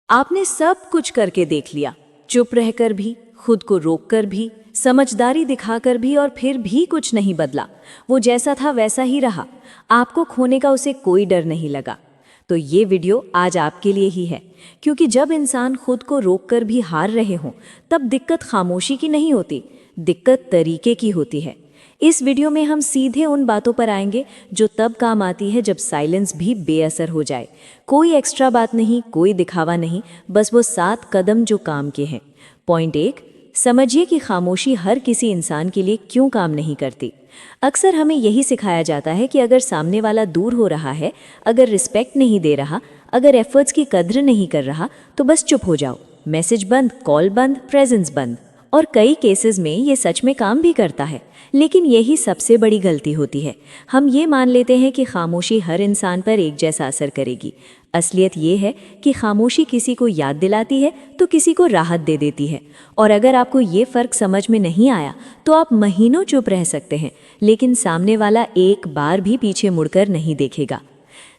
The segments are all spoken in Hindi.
आपने सब कुछ करके देख लिया, चुप रहकर भी, खुद को रोककर भी, समझदारी दिखाकर भी, और फिर भी कुछ नहीं बदला। वो जैसा था वैसा ही रहा। आपको खोने का उसे कोई डर नहीं लगा। तो ये वीडियो आज आपके लिए ही है, क्योंकि जब इंसान खुद को रोककर भी हार रहे हों, तब दिक्कत खामोशी की नहीं होती, दिक्कत तरीके की होती है। इस वीडियो में हम सीधे उन बातों पर आएंगे जो तब काम आती है जब साइलेंस भी बेअसर हो जाए। कोई एक्स्ट्रा बात नहीं, कोई दिखावा नहीं, बस वो 7 कदम जो काम के हैं। पॉइंट 1, समझिए कि खामोशी हर किसी इंसान के लिए क्यों काम नहीं करती। अक्सर हमें यही सिखाया जाता है कि अगर सामने वाला दूर हो रहा है, अगर रिस्पेक्ट नहीं दे रहा, अगर एफर्ट्स की कद्र नहीं कर रहा, तो बस चुप हो जाओ। मैसेज बंद, कॉल बंद, प्रेजेंस बंद। और कई केसेस में ये सच में काम भी करता है, लेकिन यही सबसे बड़ी गलती होती है। हम ये मान लेते हैं कि खामोशी हर इंसान पर एक जैसा असर करेगी। असलियत ये है कि खामोशी किसी को याद दिलाती है तो किसी को राहत दे देती है। और अगर आपको ये फ़र्क समझ में नहीं आया तो आप महीनों चुप रह सकते हैं, लेकिन सामने वाला एक बार भी पीछे मुड़कर नहीं देखेगा।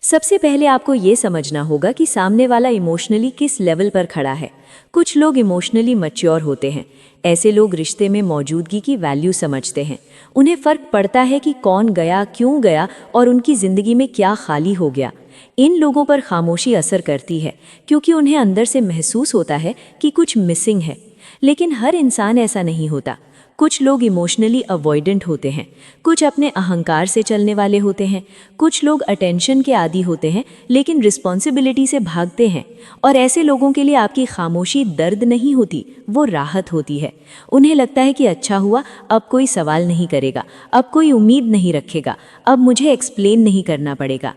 सबसे पहले आपको ये समझना होगा कि सामने वाला इमोशनली किस लेवल पर खड़ा है। कुछ लोग इमोशनली मैच्योर होते हैं। ऐसे लोग रिश्ते में मौजूदगी की वैल्यू समझते हैं। उन्हें फ़र्क पड़ता है कि कौन गया, क्यों गया, और उनकी ज़िंदगी में क्या खाली हो गया। इन लोगों पर खामोशी असर करती है, क्योंकि उन्हें अंदर से महसूस होता है कि कुछ मिसिंग है। लेकिन हर इंसान ऐसा नहीं होता। कुछ लोग इमोशनली अवॉइडेंट होते हैं, कुछ अपने अहंकार से चलने वाले होते हैं, कुछ लोग अटेंशन के आदी होते हैं लेकिन रिस्पॉन्सिबिलिटी से भागते हैं। और ऐसे लोगों के लिए आपकी खामोशी दर्द नहीं होती, वो राहत होती है। उन्हें लगता है कि अच्छा हुआ, अब कोई सवाल नहीं करेगा, अब कोई उम्मीद नहीं रखेगा, अब मुझे एक्सप्लेन नहीं करना पड़ेगा।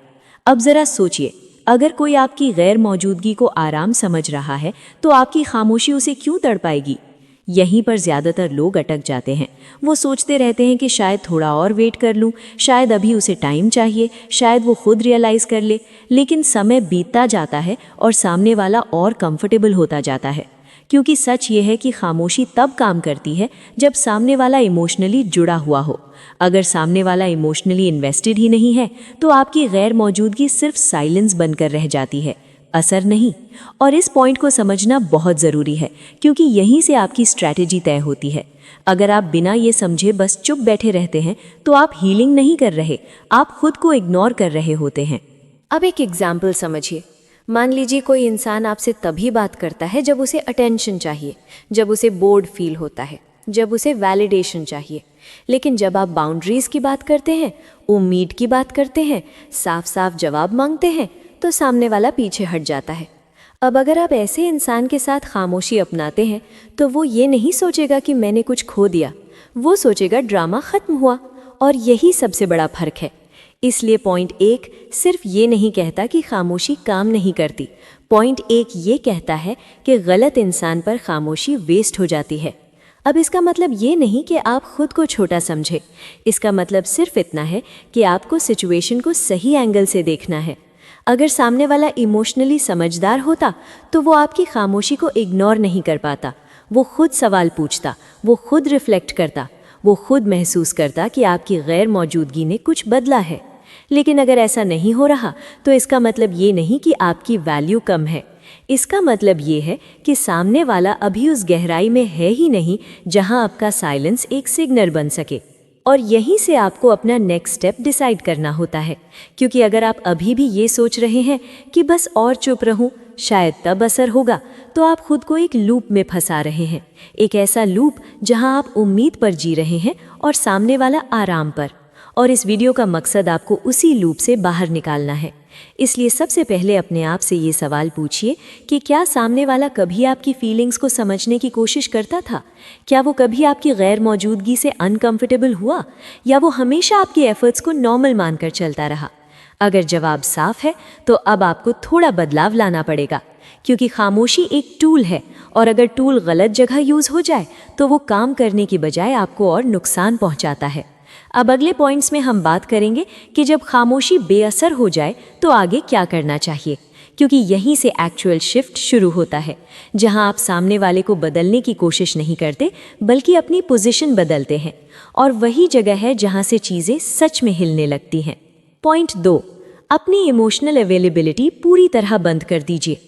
अब ज़रा सोचिए, अगर कोई आपकी गैर मौजूदगी को आराम समझ रहा है तो आपकी खामोशी उसे क्यों तड़पाएगी? यहीं पर ज़्यादातर लोग अटक जाते हैं। वो सोचते रहते हैं कि शायद थोड़ा और वेट कर लूँ, शायद अभी उसे टाइम चाहिए, शायद वो खुद रियलाइज़ कर ले। लेकिन समय बीतता जाता है और सामने वाला और कंफर्टेबल होता जाता है, क्योंकि सच ये है कि खामोशी तब काम करती है जब सामने वाला इमोशनली जुड़ा हुआ हो। अगर सामने वाला इमोशनली इन्वेस्टेड ही नहीं है तो आपकी गैर मौजूदगी सिर्फ साइलेंस बनकर रह जाती है, असर नहीं। और इस पॉइंट को समझना बहुत ज़रूरी है, क्योंकि यहीं से आपकी स्ट्रैटेजी तय होती है। अगर आप बिना ये समझे बस चुप बैठे रहते हैं तो आप हीलिंग नहीं कर रहे, आप खुद को इग्नोर कर रहे होते हैं। अब एक एग्जाम्पल समझिए। मान लीजिए कोई इंसान आपसे तभी बात करता है जब उसे अटेंशन चाहिए, जब उसे बोर्ड फील होता है, जब उसे वैलिडेशन चाहिए। लेकिन जब आप बाउंड्रीज़ की बात करते हैं, उम्मीद की बात करते हैं, साफ साफ जवाब मांगते हैं, तो सामने वाला पीछे हट जाता है। अब अगर आप ऐसे इंसान के साथ खामोशी अपनाते हैं तो वो ये नहीं सोचेगा कि मैंने कुछ खो दिया, वो सोचेगा ड्रामा ख़त्म हुआ। और यही सबसे बड़ा फ़र्क है। इसलिए पॉइंट 1 सिर्फ ये नहीं कहता कि खामोशी काम नहीं करती। पॉइंट 1 ये कहता है कि गलत इंसान पर खामोशी वेस्ट हो जाती है। अब इसका मतलब ये नहीं कि आप खुद को छोटा समझे। इसका मतलब सिर्फ इतना है कि आपको सिचुएशन को सही एंगल से देखना है। अगर सामने वाला इमोशनली समझदार होता तो वो आपकी खामोशी को इग्नोर नहीं कर पाता। वो खुद सवाल पूछता, वो खुद रिफ्लेक्ट करता, वो खुद महसूस करता कि आपकी गैर मौजूदगी ने कुछ बदला है। लेकिन अगर ऐसा नहीं हो रहा तो इसका मतलब ये नहीं कि आपकी वैल्यू कम है। इसका मतलब ये है कि सामने वाला अभी उस गहराई में है ही नहीं जहां आपका साइलेंस एक सिग्नल बन सके। और यहीं से आपको अपना नेक्स्ट स्टेप डिसाइड करना होता है, क्योंकि अगर आप अभी भी ये सोच रहे हैं कि बस और चुप रहूं, शायद तब असर होगा, तो आप खुद को एक लूप में फंसा रहे हैं। एक ऐसा लूप जहां आप उम्मीद पर जी रहे हैं और सामने वाला आराम पर। और इस वीडियो का मकसद आपको उसी लूप से बाहर निकालना है। इसलिए सबसे पहले अपने आप से ये सवाल पूछिए कि क्या सामने वाला कभी आपकी फीलिंग्स को समझने की कोशिश करता था? क्या वो कभी आपकी गैर मौजूदगी से अनकंफर्टेबल हुआ, या वो हमेशा आपके एफर्ट्स को नॉर्मल मानकर चलता रहा? अगर जवाब साफ है तो अब आपको थोड़ा बदलाव लाना पड़ेगा, क्योंकि खामोशी एक टूल है, और अगर टूल गलत जगह यूज़ हो जाए तो वो काम करने की बजाय आपको और नुकसान पहुंचाता है। अब अगले पॉइंट्स में हम बात करेंगे कि जब खामोशी बेअसर हो जाए तो आगे क्या करना चाहिए, क्योंकि यहीं से एक्चुअल शिफ्ट शुरू होता है, जहां आप सामने वाले को बदलने की कोशिश नहीं करते बल्कि अपनी पोजीशन बदलते हैं। और वही जगह है जहां से चीज़ें सच में हिलने लगती हैं। पॉइंट 2, अपनी इमोशनल अवेलेबिलिटी पूरी तरह बंद कर दीजिए।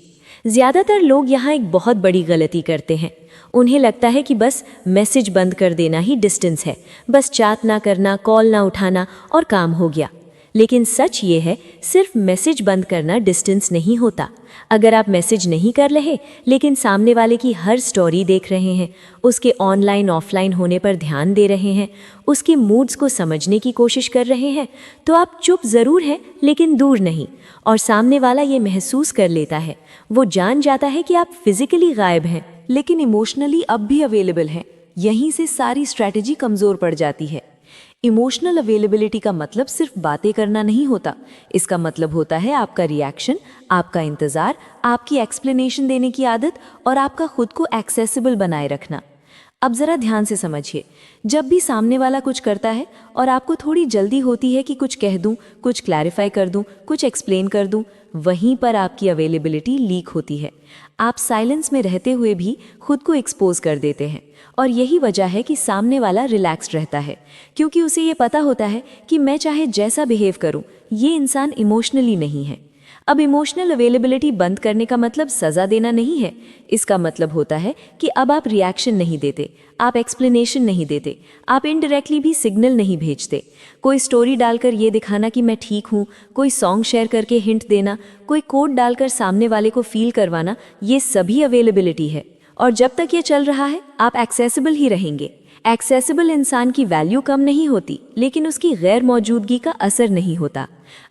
ज़्यादातर लोग यहाँ एक बहुत बड़ी गलती करते हैं। उन्हें लगता है कि बस मैसेज बंद कर देना ही डिस्टेंस है, बस चैट ना करना, कॉल ना उठाना और काम हो गया। लेकिन सच ये है, सिर्फ मैसेज बंद करना डिस्टेंस नहीं होता। अगर आप मैसेज नहीं कर रहे लेकिन सामने वाले की हर स्टोरी देख रहे हैं, उसके ऑनलाइन ऑफलाइन होने पर ध्यान दे रहे हैं, उसके मूड्स को समझने की कोशिश कर रहे हैं, तो आप चुप ज़रूर हैं लेकिन दूर नहीं। और सामने वाला ये महसूस कर लेता है, वो जान जाता है कि आप फिजिकली गायब हैं लेकिन इमोशनली अब भी अवेलेबल हैं। यहीं से सारी स्ट्रैटेजी कमज़ोर पड़ जाती है। इमोशनल अवेलेबिलिटी का मतलब सिर्फ बातें करना नहीं होता। इसका मतलब होता है आपका रिएक्शन, आपका इंतज़ार, आपकी एक्सप्लेनेशन देने की आदत और आपका खुद को एक्सेसिबल बनाए रखना। अब ज़रा ध्यान से समझिए, जब भी सामने वाला कुछ करता है और आपको थोड़ी जल्दी होती है कि कुछ कह दूं, कुछ क्लैरिफाई कर दूं, कुछ एक्सप्लेन कर दूं, वहीं पर आपकी अवेलेबिलिटी लीक होती है। आप साइलेंस में रहते हुए भी खुद को एक्सपोज कर देते हैं और यही वजह है कि सामने वाला रिलैक्स्ड रहता है, क्योंकि उसे ये पता होता है कि मैं चाहे जैसा बिहेव करूं, ये इंसान इमोशनली नहीं है। अब इमोशनल अवेलेबिलिटी बंद करने का मतलब सज़ा देना नहीं है। इसका मतलब होता है कि अब आप रिएक्शन नहीं देते, आप एक्सप्लेनेशन नहीं देते, आप इनडायरेक्टली भी सिग्नल नहीं भेजते। कोई स्टोरी डालकर ये दिखाना कि मैं ठीक हूँ, कोई सॉन्ग शेयर करके हिंट देना, कोई कोड डालकर सामने वाले को फील करवाना, ये सभी अवेलेबिलिटी है। और जब तक ये चल रहा है, आप एक्सेसिबल ही रहेंगे। एक्सेसिबल इंसान की वैल्यू कम नहीं होती, लेकिन उसकी गैर मौजूदगी का असर नहीं होता।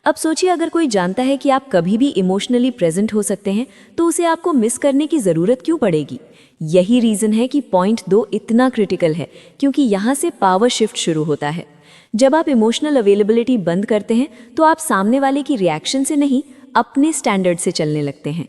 अब सोचिए, अगर कोई जानता है कि आप कभी भी इमोशनली प्रेजेंट हो सकते हैं, तो उसे आपको मिस करने की ज़रूरत क्यों पड़ेगी? यही रीज़न है कि पॉइंट 2 इतना क्रिटिकल है, क्योंकि यहाँ से पावर शिफ्ट शुरू होता है। जब आप इमोशनल अवेलेबिलिटी बंद करते हैं, तो आप सामने वाले की रिएक्शन से नहीं, अपने स्टैंडर्ड से चलने लगते हैं।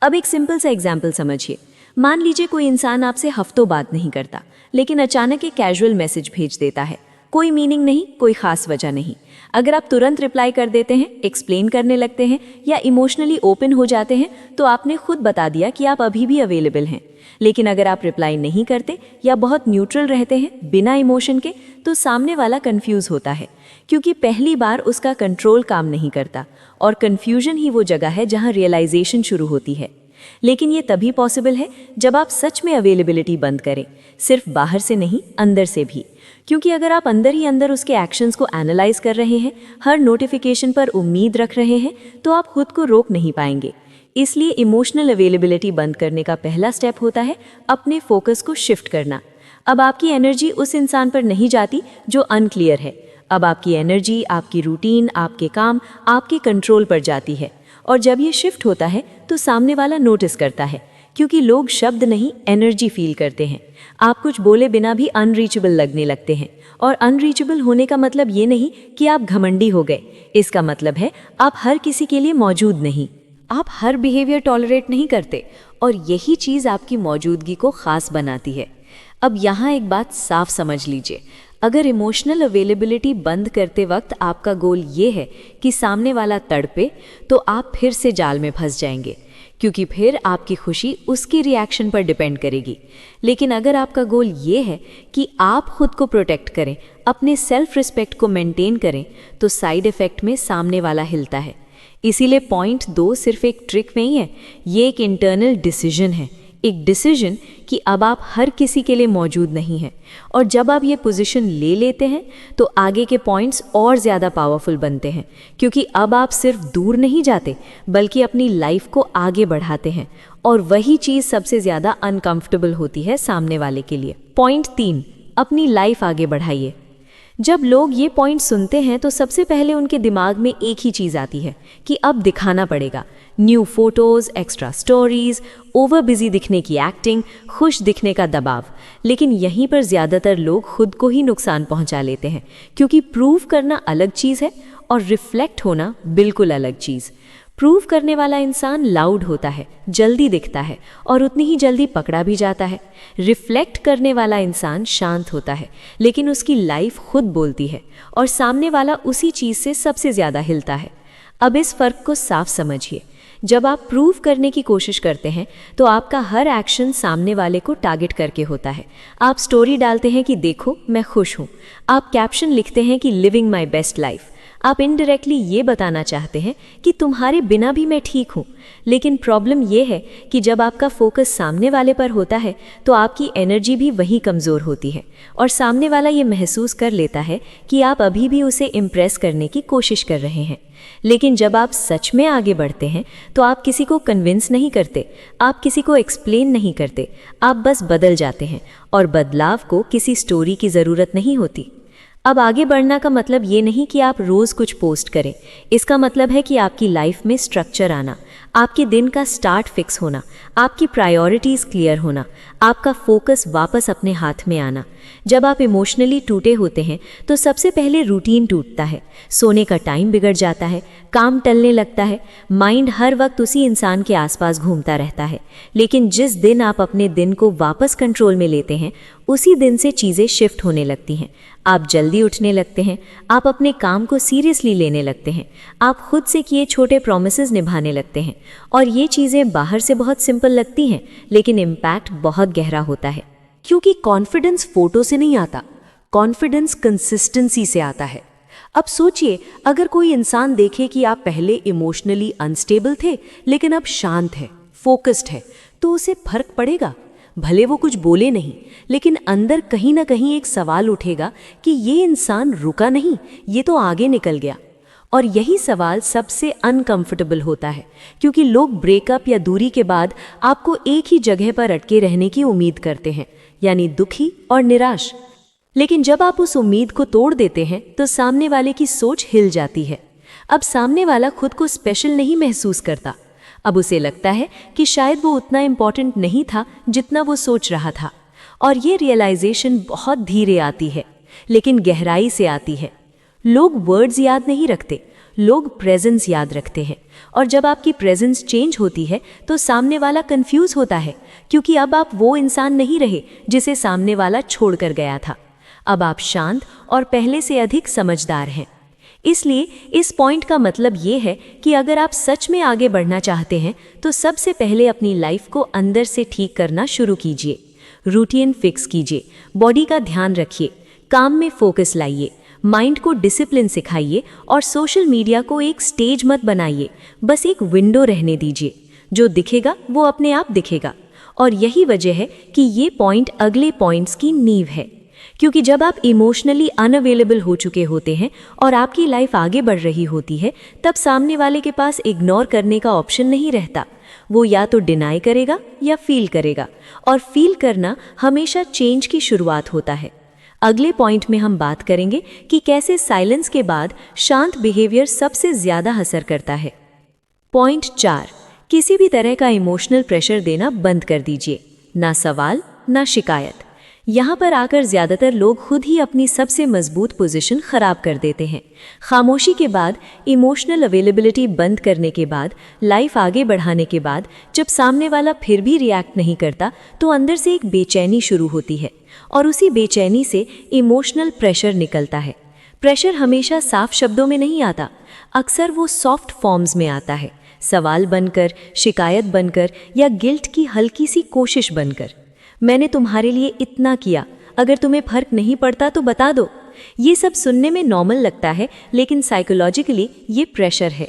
अब एक सिंपल सा एग्जाम्पल समझिए। मान लीजिए कोई इंसान आपसे हफ्तों बात नहीं करता, लेकिन अचानक एक कैजुअल मैसेज भेज देता है। कोई मीनिंग नहीं, कोई खास वजह नहीं। अगर आप तुरंत रिप्लाई कर देते हैं, एक्सप्लेन करने लगते हैं या इमोशनली ओपन हो जाते हैं, तो आपने खुद बता दिया कि आप अभी भी अवेलेबल हैं। लेकिन अगर आप रिप्लाई नहीं करते या बहुत न्यूट्रल रहते हैं बिना इमोशन के, तो सामने वाला कंफ्यूज होता है, क्योंकि पहली बार उसका कंट्रोल काम नहीं करता। और कंफ्यूजन ही वो जगह है जहाँ रियलाइजेशन शुरू होती है। लेकिन ये तभी पॉसिबल है जब आप सच में अवेलेबिलिटी बंद करें, सिर्फ बाहर से नहीं, अंदर से भी। क्योंकि अगर आप अंदर ही अंदर उसके एक्शंस को एनालाइज कर रहे हैं, हर नोटिफिकेशन पर उम्मीद रख रहे हैं, तो आप खुद को रोक नहीं पाएंगे। इसलिए इमोशनल अवेलेबिलिटी बंद करने का पहला स्टेप होता है अपने फोकस को शिफ्ट करना। अब आपकी एनर्जी उस इंसान पर नहीं जाती जो अनक्लियर है। अब आपकी एनर्जी, आपकी रूटीन, आपके काम, आपके कंट्रोल पर जाती है। और जब ये शिफ्ट होता है तो सामने वाला नोटिस करता है, क्योंकि लोग शब्द नहीं, एनर्जी फील करते हैं। आप कुछ बोले बिना भी अनरीचेबल लगने लगते हैं। और अनरीचेबल होने का मतलब ये नहीं कि आप घमंडी हो गए। इसका मतलब है आप हर किसी के लिए मौजूद नहीं। आप हर बिहेवियर टॉलरेट नहीं करते, और यही चीज़ आपकी मौजूदगी को खास बनाती है। अब यहाँ एक बात साफ समझ लीजिए, अगर इमोशनल अवेलेबिलिटी बंद करते वक्त आपका गोल ये है कि सामने वाला तड़पे, तो आप फिर से जाल में फंस जाएंगे, क्योंकि फिर आपकी खुशी उसकी रिएक्शन पर डिपेंड करेगी। लेकिन अगर आपका गोल ये है कि आप खुद को प्रोटेक्ट करें, अपने सेल्फ रिस्पेक्ट को मेंटेन करें, तो साइड इफ़ेक्ट में सामने वाला हिलता है। इसीलिए पॉइंट 2 सिर्फ एक ट्रिक नहीं है, ये एक इंटरनल डिसीजन है। एक डिसीजन कि अब आप हर किसी के लिए मौजूद नहीं हैं। और जब आप ये पोजीशन ले लेते हैं, तो आगे के पॉइंट्स और ज़्यादा पावरफुल बनते हैं, क्योंकि अब आप सिर्फ दूर नहीं जाते, बल्कि अपनी लाइफ को आगे बढ़ाते हैं। और वही चीज़ सबसे ज़्यादा अनकंफर्टेबल होती है सामने वाले के लिए। पॉइंट 3, अपनी लाइफ आगे बढ़ाइए। जब लोग ये पॉइंट सुनते हैं, तो सबसे पहले उनके दिमाग में एक ही चीज़ आती है कि अब दिखाना पड़ेगा। New photos, extra stories, over busy दिखने की एक्टिंग, खुश दिखने का दबाव। लेकिन यहीं पर ज़्यादातर लोग खुद को ही नुकसान पहुंचा लेते हैं, क्योंकि प्रूव करना अलग चीज़ है और रिफ्लेक्ट होना बिल्कुल अलग चीज़। प्रूव करने वाला इंसान लाउड होता है, जल्दी दिखता है और उतनी ही जल्दी पकड़ा भी जाता है। रिफ्लेक्ट करने वाला इंसान शांत होता है, लेकिन उसकी लाइफ खुद बोलती है और सामने वाला उसी चीज़ से सबसे ज़्यादा हिलता है। अब इस फ़र्क को साफ समझिए। जब आप प्रूव करने की कोशिश करते हैं, तो आपका हर एक्शन सामने वाले को टारगेट करके होता है। आप स्टोरी डालते हैं कि देखो मैं खुश हूँ, आप कैप्शन लिखते हैं कि लिविंग माई बेस्ट लाइफ, आप इनडायरेक्टली ये बताना चाहते हैं कि तुम्हारे बिना भी मैं ठीक हूँ। लेकिन प्रॉब्लम ये है कि जब आपका फोकस सामने वाले पर होता है तो आपकी एनर्जी भी वही कमज़ोर होती है और सामने वाला ये महसूस कर लेता है कि आप अभी भी उसे इम्प्रेस करने की कोशिश कर रहे हैं। लेकिन जब आप सच में आगे बढ़ते हैं तो आप किसी को कन्विंस नहीं करते, आप किसी को एक्सप्लेन नहीं करते, आप बस बदल जाते हैं और बदलाव को किसी स्टोरी की ज़रूरत नहीं होती। अब आगे बढ़ना का मतलब ये नहीं कि आप रोज़ कुछ पोस्ट करें। इसका मतलब है कि आपकी लाइफ में स्ट्रक्चर आना, आपके दिन का स्टार्ट फिक्स होना, आपकी प्रायोरिटीज़ क्लियर होना, आपका फोकस वापस अपने हाथ में आना। जब आप इमोशनली टूटे होते हैं तो सबसे पहले रूटीन टूटता है, सोने का टाइम बिगड़ जाता है, काम टलने लगता है, माइंड हर वक्त उसी इंसान के आसपास घूमता रहता है। लेकिन जिस दिन आप अपने दिन को वापस कंट्रोल में लेते हैं उसी दिन से चीज़ें शिफ्ट होने लगती हैं। आप जल्दी उठने लगते हैं, आप अपने काम को सीरियसली लेने लगते हैं, आप खुद से किए छोटे प्रॉमिसेस निभाने लगते हैं। और ये चीज़ें बाहर से बहुत सिंपल लगती हैं लेकिन इम्पैक्ट बहुत गहरा होता है। क्योंकि कॉन्फिडेंस फोटो से नहीं आता, कॉन्फिडेंस कंसिस्टेंसी से आता है। अब सोचिए, अगर कोई इंसान देखे कि आप पहले इमोशनली अनस्टेबल थे लेकिन अब शांत है, फोकस्ड है, तो उसे फर्क पड़ेगा। भले वो कुछ बोले नहीं, लेकिन अंदर कहीं ना कहीं एक सवाल उठेगा कि ये इंसान रुका नहीं, ये तो आगे निकल गया। और यही सवाल सबसे अनकंफर्टेबल होता है, क्योंकि लोग ब्रेकअप या दूरी के बाद आपको एक ही जगह पर अटके रहने की उम्मीद करते हैं, यानी दुखी और निराश। लेकिन जब आप उस उम्मीद को तोड़ देते हैं तो सामने वाले की सोच हिल जाती है। अब सामने वाला खुद को स्पेशल नहीं महसूस करता। अब उसे लगता है कि शायद वो उतना इम्पॉर्टेंट नहीं था जितना वो सोच रहा था। और ये रियलाइजेशन बहुत धीरे आती है, लेकिन गहराई से आती है। लोग वर्ड्स याद नहीं रखते, लोग प्रेजेंस याद रखते हैं। और जब आपकी प्रेजेंस चेंज होती है तो सामने वाला कंफ्यूज होता है, क्योंकि अब आप वो इंसान नहीं रहे जिसे सामने वाला छोड़कर गया था। अब आप शांत और पहले से अधिक समझदार हैं। इसलिए इस पॉइंट का मतलब ये है कि अगर आप सच में आगे बढ़ना चाहते हैं तो सबसे पहले अपनी लाइफ को अंदर से ठीक करना शुरू कीजिए। रूटीन फिक्स कीजिए, बॉडी का ध्यान रखिए, काम में फोकस लाइए, माइंड को डिसिप्लिन सिखाइए और सोशल मीडिया को एक स्टेज मत बनाइए, बस एक विंडो रहने दीजिए। जो दिखेगा वो अपने आप दिखेगा। और यही वजह है कि ये पॉइंट अगले पॉइंट्स की नींव है, क्योंकि जब आप इमोशनली अनअवेलेबल हो चुके होते हैं और आपकी लाइफ आगे बढ़ रही होती है, तब सामने वाले के पास इग्नोर करने का ऑप्शन नहीं रहता। वो या तो डिनाई करेगा या फील करेगा, और फील करना हमेशा चेंज की शुरुआत होता है। अगले पॉइंट में हम बात करेंगे कि कैसे साइलेंस के बाद शांत बिहेवियर सबसे ज़्यादा असर करता है। पॉइंट 4, किसी भी तरह का इमोशनल प्रेशर देना बंद कर दीजिए। ना सवाल, ना शिकायत। यहाँ पर आकर ज़्यादातर लोग खुद ही अपनी सबसे मजबूत पोजीशन ख़राब कर देते हैं। खामोशी के बाद, इमोशनल अवेलेबिलिटी बंद करने के बाद, लाइफ आगे बढ़ाने के बाद, जब सामने वाला फिर भी रिएक्ट नहीं करता तो अंदर से एक बेचैनी शुरू होती है, और उसी बेचैनी से इमोशनल प्रेशर निकलता है। प्रेशर हमेशा साफ शब्दों में नहीं आता, अक्सर वो सॉफ्ट फॉर्म्स में आता है, सवाल बनकर, शिकायत बनकर या गिल्ट की हल्की सी कोशिश बनकर। मैंने तुम्हारे लिए इतना किया, अगर तुम्हें फर्क नहीं पड़ता तो बता दो। ये सब सुनने में नॉर्मल लगता है, लेकिन साइकोलॉजिकली ये प्रेशर है।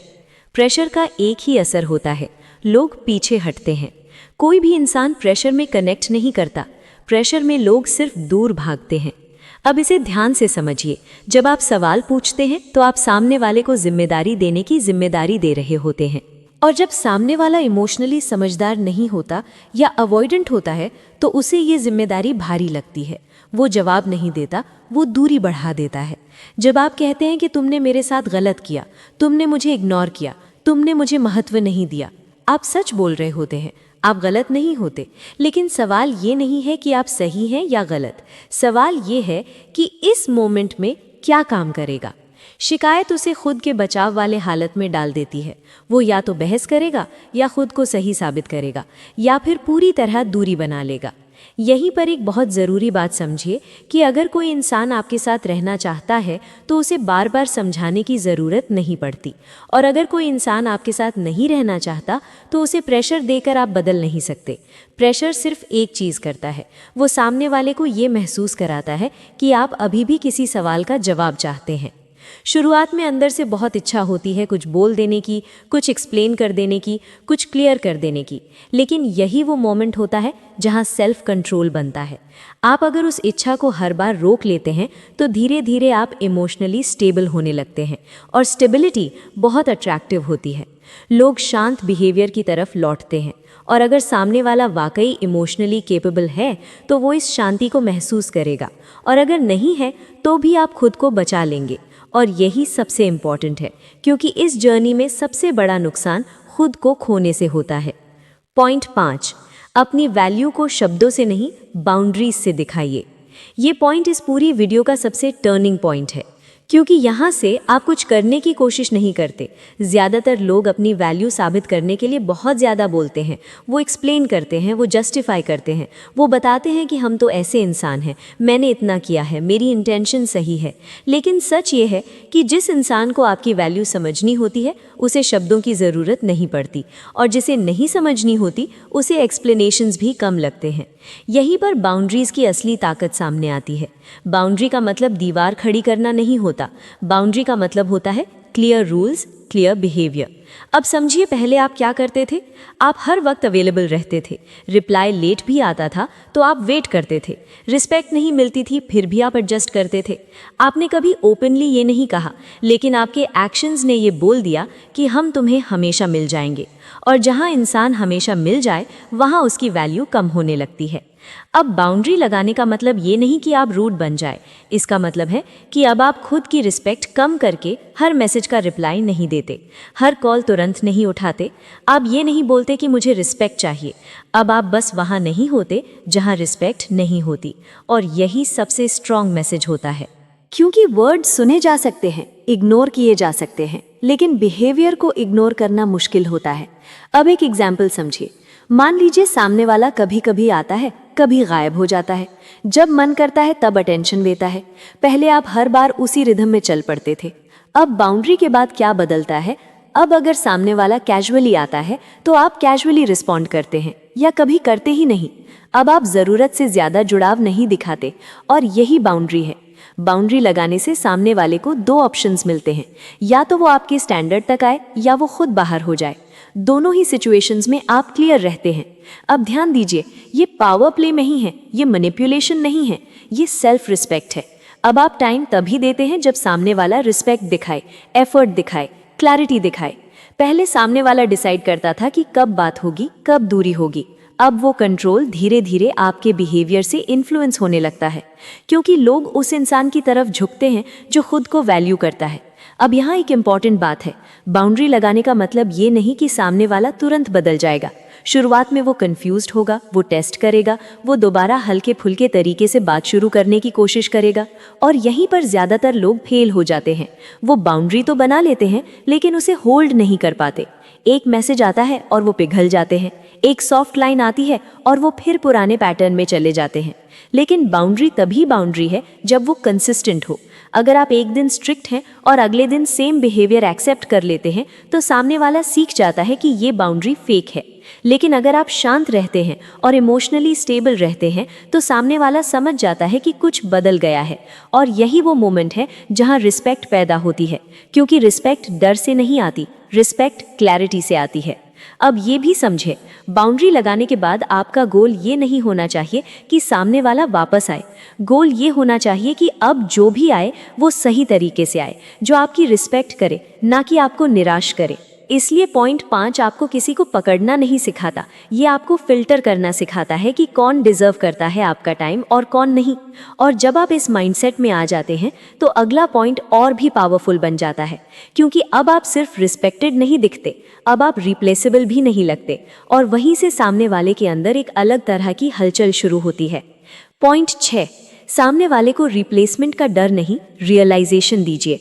प्रेशर का एक ही असर होता है, लोग पीछे हटते हैं। कोई भी इंसान प्रेशर में कनेक्ट नहीं करता, प्रेशर में लोग सिर्फ दूर भागते हैं। अब इसे ध्यान से समझिए। जब आप सवाल पूछते हैं तो आप सामने वाले को जिम्मेदारी देने की जिम्मेदारी दे रहे होते हैं, और जब सामने वाला इमोशनली समझदार नहीं होता या अवॉइडेंट होता है तो उसे ये जिम्मेदारी भारी लगती है। वो जवाब नहीं देता, वो दूरी बढ़ा देता है। जब आप कहते हैं कि तुमने मेरे साथ गलत किया, तुमने मुझे इग्नोर किया, तुमने मुझे महत्व नहीं दिया, आप सच बोल रहे होते हैं, आप गलत नहीं होते। लेकिन सवाल ये नहीं है कि आप सही हैं या गलत, सवाल ये है कि इस मोमेंट में क्या काम करेगा। शिकायत उसे खुद के बचाव वाले हालत में डाल देती है। वो या तो बहस करेगा या खुद को सही साबित करेगा या फिर पूरी तरह दूरी बना लेगा। यहीं पर एक बहुत ज़रूरी बात समझिए कि अगर कोई इंसान आपके साथ रहना चाहता है तो उसे बार बार समझाने की ज़रूरत नहीं पड़ती, और अगर कोई इंसान आपके साथ नहीं रहना चाहता तो उसे प्रेशर देकर आप बदल नहीं सकते। प्रेशर सिर्फ एक चीज़ करता है, वो सामने वाले को ये महसूस कराता है कि आप अभी भी किसी सवाल का जवाब चाहते हैं। शुरुआत में अंदर से बहुत इच्छा होती है कुछ बोल देने की, कुछ एक्सप्लेन कर देने की, कुछ क्लियर कर देने की, लेकिन यही वो मोमेंट होता है जहाँ सेल्फ कंट्रोल बनता है। आप अगर उस इच्छा को हर बार रोक लेते हैं तो धीरे धीरे आप इमोशनली स्टेबल होने लगते हैं, और स्टेबिलिटी बहुत अट्रैक्टिव होती है। लोग शांत बिहेवियर की तरफ लौटते हैं, और अगर सामने वाला वाकई इमोशनली कैपेबल है तो वो इस शांति को महसूस करेगा, और अगर नहीं है तो भी आप खुद को बचा लेंगे। और यही सबसे इम्पॉर्टेंट है, क्योंकि इस जर्नी में सबसे बड़ा नुकसान खुद को खोने से होता है। पॉइंट 5, अपनी वैल्यू को शब्दों से नहीं, बाउंड्रीज से दिखाइए। ये पॉइंट इस पूरी वीडियो का सबसे टर्निंग पॉइंट है, क्योंकि यहाँ से आप कुछ करने की कोशिश नहीं करते। ज़्यादातर लोग अपनी वैल्यू साबित करने के लिए बहुत ज़्यादा बोलते हैं, वो एक्सप्लेन करते हैं, वो जस्टिफाई करते हैं, वो बताते हैं कि हम तो ऐसे इंसान हैं, मैंने इतना किया है, मेरी इंटेंशन सही है। लेकिन सच ये है कि जिस इंसान को आपकी वैल्यू समझनी होती है उसे शब्दों की ज़रूरत नहीं पड़ती, और जिसे नहीं समझनी होती उसे एक्सप्लेनेशंस भी कम लगते हैं। यहीं पर बाउंड्रीज़ की असली ताकत सामने आती है। बाउंड्री का मतलब दीवार खड़ी करना नहीं होता, बाउंड्री का मतलब होता है क्लियर रूल्स, क्लियर बिहेवियर। अब समझिए, पहले आप क्या करते थे? आप हर वक्त अवेलेबल रहते थे, रिप्लाई लेट भी आता था तो आप वेट करते थे, रिस्पेक्ट नहीं मिलती थी फिर भी आप एडजस्ट करते थे। आपने कभी ओपनली ये नहीं कहा, लेकिन आपके एक्शंस ने ये बोल दिया कि हम तुम्हें हमेशा मिल जाएंगे, और जहाँ इंसान हमेशा मिल जाए वहाँ उसकी वैल्यू कम होने लगती है। अब बाउंड्री लगाने का मतलब ये नहीं कि आप रूड बन जाए, इसका मतलब है कि अब आप खुद की रिस्पेक्ट कम करके हर मैसेज का रिप्लाई नहीं देते, हर कॉल तुरंत नहीं उठाते। आप ये नहीं बोलते कि मुझे रिस्पेक्ट चाहिए, अब आप बस वहाँ नहीं होते जहाँ रिस्पेक्ट नहीं होती, और यही सबसे स्ट्रॉन्ग मैसेज होता है। क्योंकि वर्ड सुने जा सकते हैं, इग्नोर किए जा सकते हैं, लेकिन बिहेवियर को इग्नोर करना मुश्किल होता है। अब एक एग्जाम्पल समझिए। मान लीजिए सामने वाला कभी कभी आता है, कभी गायब हो जाता है, जब मन करता है तब अटेंशन लेता है। पहले आप हर बार उसी रिदम में चल पड़ते थे। अब बाउंड्री के बाद क्या बदलता है? अब अगर सामने वाला कैजुअली आता है तो आप कैजुअली रिस्पॉन्ड करते हैं, या कभी करते ही नहीं। अब आप ज़रूरत से ज़्यादा जुड़ाव नहीं दिखाते, और यही बाउंड्री है। बाउंड्री लगाने से सामने वाले को दो ऑप्शंस मिलते हैं, या तो वो आपके स्टैंडर्ड तक आए या वो खुद बाहर हो जाए। दोनों ही सिचुएशंस में आप क्लियर रहते हैं। अब ध्यान दीजिए, ये पावर प्ले नहीं है, ये मैनिपुलेशन नहीं है, ये सेल्फ रिस्पेक्ट है। अब आप टाइम तभी देते हैं जब सामने वाला रिस्पेक्ट दिखाए, एफर्ट दिखाए, क्लैरिटी दिखाए। पहले सामने वाला डिसाइड करता था कि कब बात होगी, कब दूरी होगी। अब वो कंट्रोल धीरे धीरे आपके बिहेवियर से इन्फ्लुएंस होने लगता है, क्योंकि लोग उस इंसान की तरफ झुकते हैं जो खुद को वैल्यू करता है। अब यहाँ एक इम्पॉर्टेंट बात है, बाउंड्री लगाने का मतलब ये नहीं कि सामने वाला तुरंत बदल जाएगा। शुरुआत में वो कंफ्यूज्ड होगा, वो टेस्ट करेगा, वो दोबारा हल्के फुल्के तरीके से बात शुरू करने की कोशिश करेगा, और यहीं पर ज़्यादातर लोग फेल हो जाते हैं। वो बाउंड्री तो बना लेते हैं लेकिन उसे होल्ड नहीं कर पाते। एक मैसेज आता है और वो पिघल जाते हैं, एक सॉफ्ट लाइन आती है और वो फिर पुराने पैटर्न में चले जाते हैं। लेकिन बाउंड्री तभी बाउंड्री है जब वो कंसिस्टेंट हो। अगर आप एक दिन स्ट्रिक्ट हैं और अगले दिन सेम बिहेवियर एक्सेप्ट कर लेते हैं तो सामने वाला सीख जाता है कि ये बाउंड्री फेक है। लेकिन अगर आप शांत रहते हैं और इमोशनली स्टेबल रहते हैं तो सामने वाला समझ जाता है कि कुछ बदल गया है, और यही वो मोमेंट है जहां रिस्पेक्ट पैदा होती है। क्योंकि रिस्पेक्ट डर से नहीं आती, रिस्पेक्ट क्लैरिटी से आती है। अब ये भी समझे, बाउंड्री लगाने के बाद आपका गोल ये नहीं होना चाहिए कि सामने वाला वापस आए। गोल ये होना चाहिए कि अब जो भी आए वो सही तरीके से आए, जो आपकी रिस्पेक्ट करे, ना कि आपको निराश करे। इसलिए पॉइंट 5 आपको किसी को पकड़ना नहीं सिखाता, ये आपको फिल्टर करना सिखाता है कि कौन डिजर्व करता है आपका टाइम और कौन नहीं। और जब आप इस माइंडसेट में आ जाते हैं तो अगला पॉइंट और भी पावरफुल बन जाता है, क्योंकि अब आप सिर्फ रिस्पेक्टेड नहीं दिखते, अब आप रिप्लेसेबल भी नहीं लगते, और वहीं से सामने वाले के अंदर एक अलग तरह की हलचल शुरू होती है। पॉइंट 6, सामने वाले को रिप्लेसमेंट का डर नहीं, रियलाइजेशन दीजिए।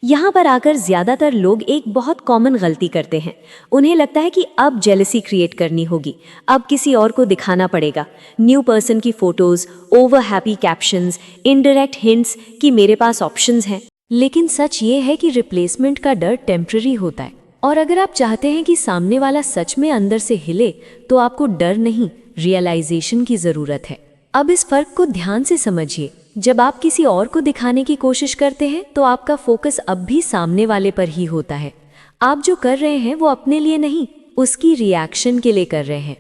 यहाँ पर आकर ज़्यादातर लोग एक बहुत कॉमन गलती करते हैं। उन्हें लगता है कि अब जेलसी क्रिएट करनी होगी, अब किसी और को दिखाना पड़ेगा। न्यू पर्सन की photos, over happy captions, indirect hints कि मेरे पास ऑप्शंस हैं। लेकिन सच ये है कि रिप्लेसमेंट का डर टेम्पररी होता है, और अगर आप चाहते हैं कि सामने वाला सच में अंदर से हिले तो आपको डर नहीं, रियलाइजेशन की ज़रूरत है। अब इस फर्क को ध्यान से समझिए। जब आप किसी और को दिखाने की कोशिश करते हैं तो आपका फोकस अब भी सामने वाले पर ही होता है। आप जो कर रहे हैं वो अपने लिए नहीं, उसकी रिएक्शन के लिए कर रहे हैं,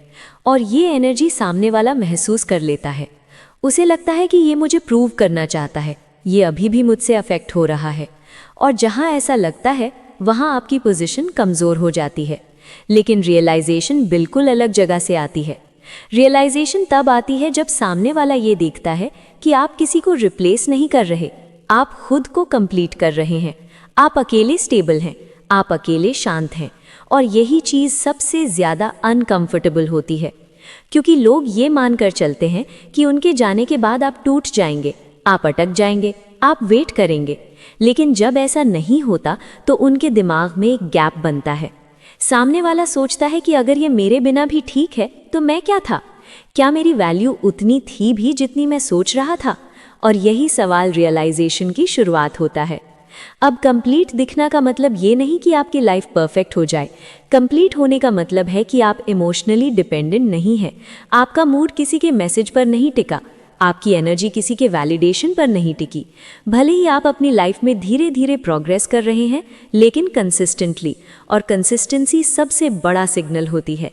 और ये एनर्जी सामने वाला महसूस कर लेता है। उसे लगता है कि ये मुझे प्रूव करना चाहता है, ये अभी भी मुझसे अफेक्ट हो रहा है। और जहाँ ऐसा लगता है वहाँ आपकी पोजीशन कमज़ोर हो जाती है। लेकिन रियलाइजेशन बिल्कुल अलग जगह से आती है। रियलाइजेशन तब आती है जब सामने वाला ये देखता है कि आप किसी को रिप्लेस नहीं कर रहे, आप खुद को कंप्लीट कर रहे हैं। आप अकेले स्टेबल हैं, आप अकेले शांत हैं। और यही चीज़ सबसे ज़्यादा अनकंफर्टेबल होती है, क्योंकि लोग ये मानकर चलते हैं कि उनके जाने के बाद आप टूट जाएंगे, आप अटक जाएंगे, आप वेट करेंगे। लेकिन जब ऐसा नहीं होता तो उनके दिमाग में एक गैप बनता है। सामने वाला सोचता है कि अगर ये मेरे बिना भी ठीक है तो मैं क्या था? क्या मेरी वैल्यू उतनी थी भी जितनी मैं सोच रहा था? और यही सवाल रियलाइजेशन की शुरुआत होता है। अब कंप्लीट दिखना का मतलब ये नहीं कि आपकी लाइफ परफेक्ट हो जाए। कंप्लीट होने का मतलब है कि आप इमोशनली डिपेंडेंट नहीं हैं, आपका मूड किसी के मैसेज पर नहीं टिका, आपकी एनर्जी किसी के वैलिडेशन पर नहीं टिकी। भले ही आप अपनी लाइफ में धीरे धीरे प्रोग्रेस कर रहे हैं, लेकिन कंसिस्टेंटली, और कंसिस्टेंसी सबसे बड़ा सिग्नल होती है।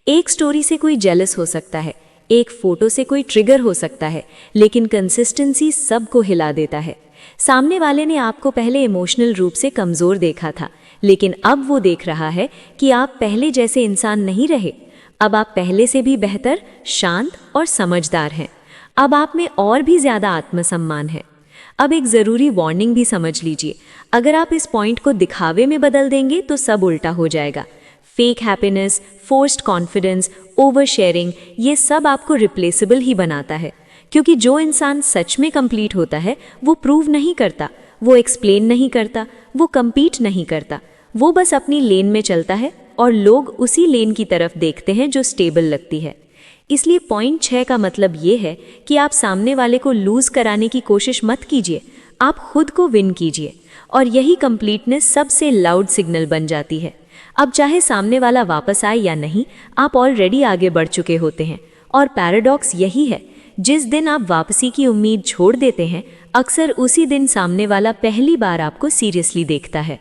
एक स्टोरी से कोई जेलस हो सकता है, एक फोटो से कोई ट्रिगर हो सकता है, लेकिन कंसिस्टेंसी सबको हिला देता है। सामने वाले ने आपको पहले इमोशनल रूप से कमज़ोर देखा था, लेकिन अब वो देख रहा है कि आप पहले जैसे इंसान नहीं रहे। अब आप पहले से भी बेहतर, शांत और समझदार हैं। अब आप में और भी ज़्यादा आत्मसम्मान है। अब एक ज़रूरी वार्निंग भी समझ लीजिए, अगर आप इस पॉइंट को दिखावे में बदल देंगे तो सब उल्टा हो जाएगा। Fake happiness, forced confidence, over sharing, ये सब आपको रिप्लेसेबल ही बनाता है। क्योंकि जो इंसान सच में कंप्लीट होता है वो प्रूव नहीं करता, वो एक्सप्लेन नहीं करता, वो compete नहीं करता, वो बस अपनी लेन में चलता है और लोग उसी लेन की तरफ देखते हैं जो स्टेबल लगती है। इसलिए पॉइंट 6 का मतलब ये है कि आप सामने वाले को लूज कराने की कोशिश मत कीजिए, आप खुद को विन कीजिए। और यही कंप्लीटनेस सबसे लाउड सिग्नल बन जाती है। अब चाहे सामने वाला वापस आए या नहीं, आप ऑलरेडी आगे बढ़ चुके होते हैं। और पैराडॉक्स यही है, जिस दिन आप वापसी की उम्मीद छोड़ देते हैं, अक्सर उसी दिन सामने वाला पहली बार आपको सीरियसली देखता है,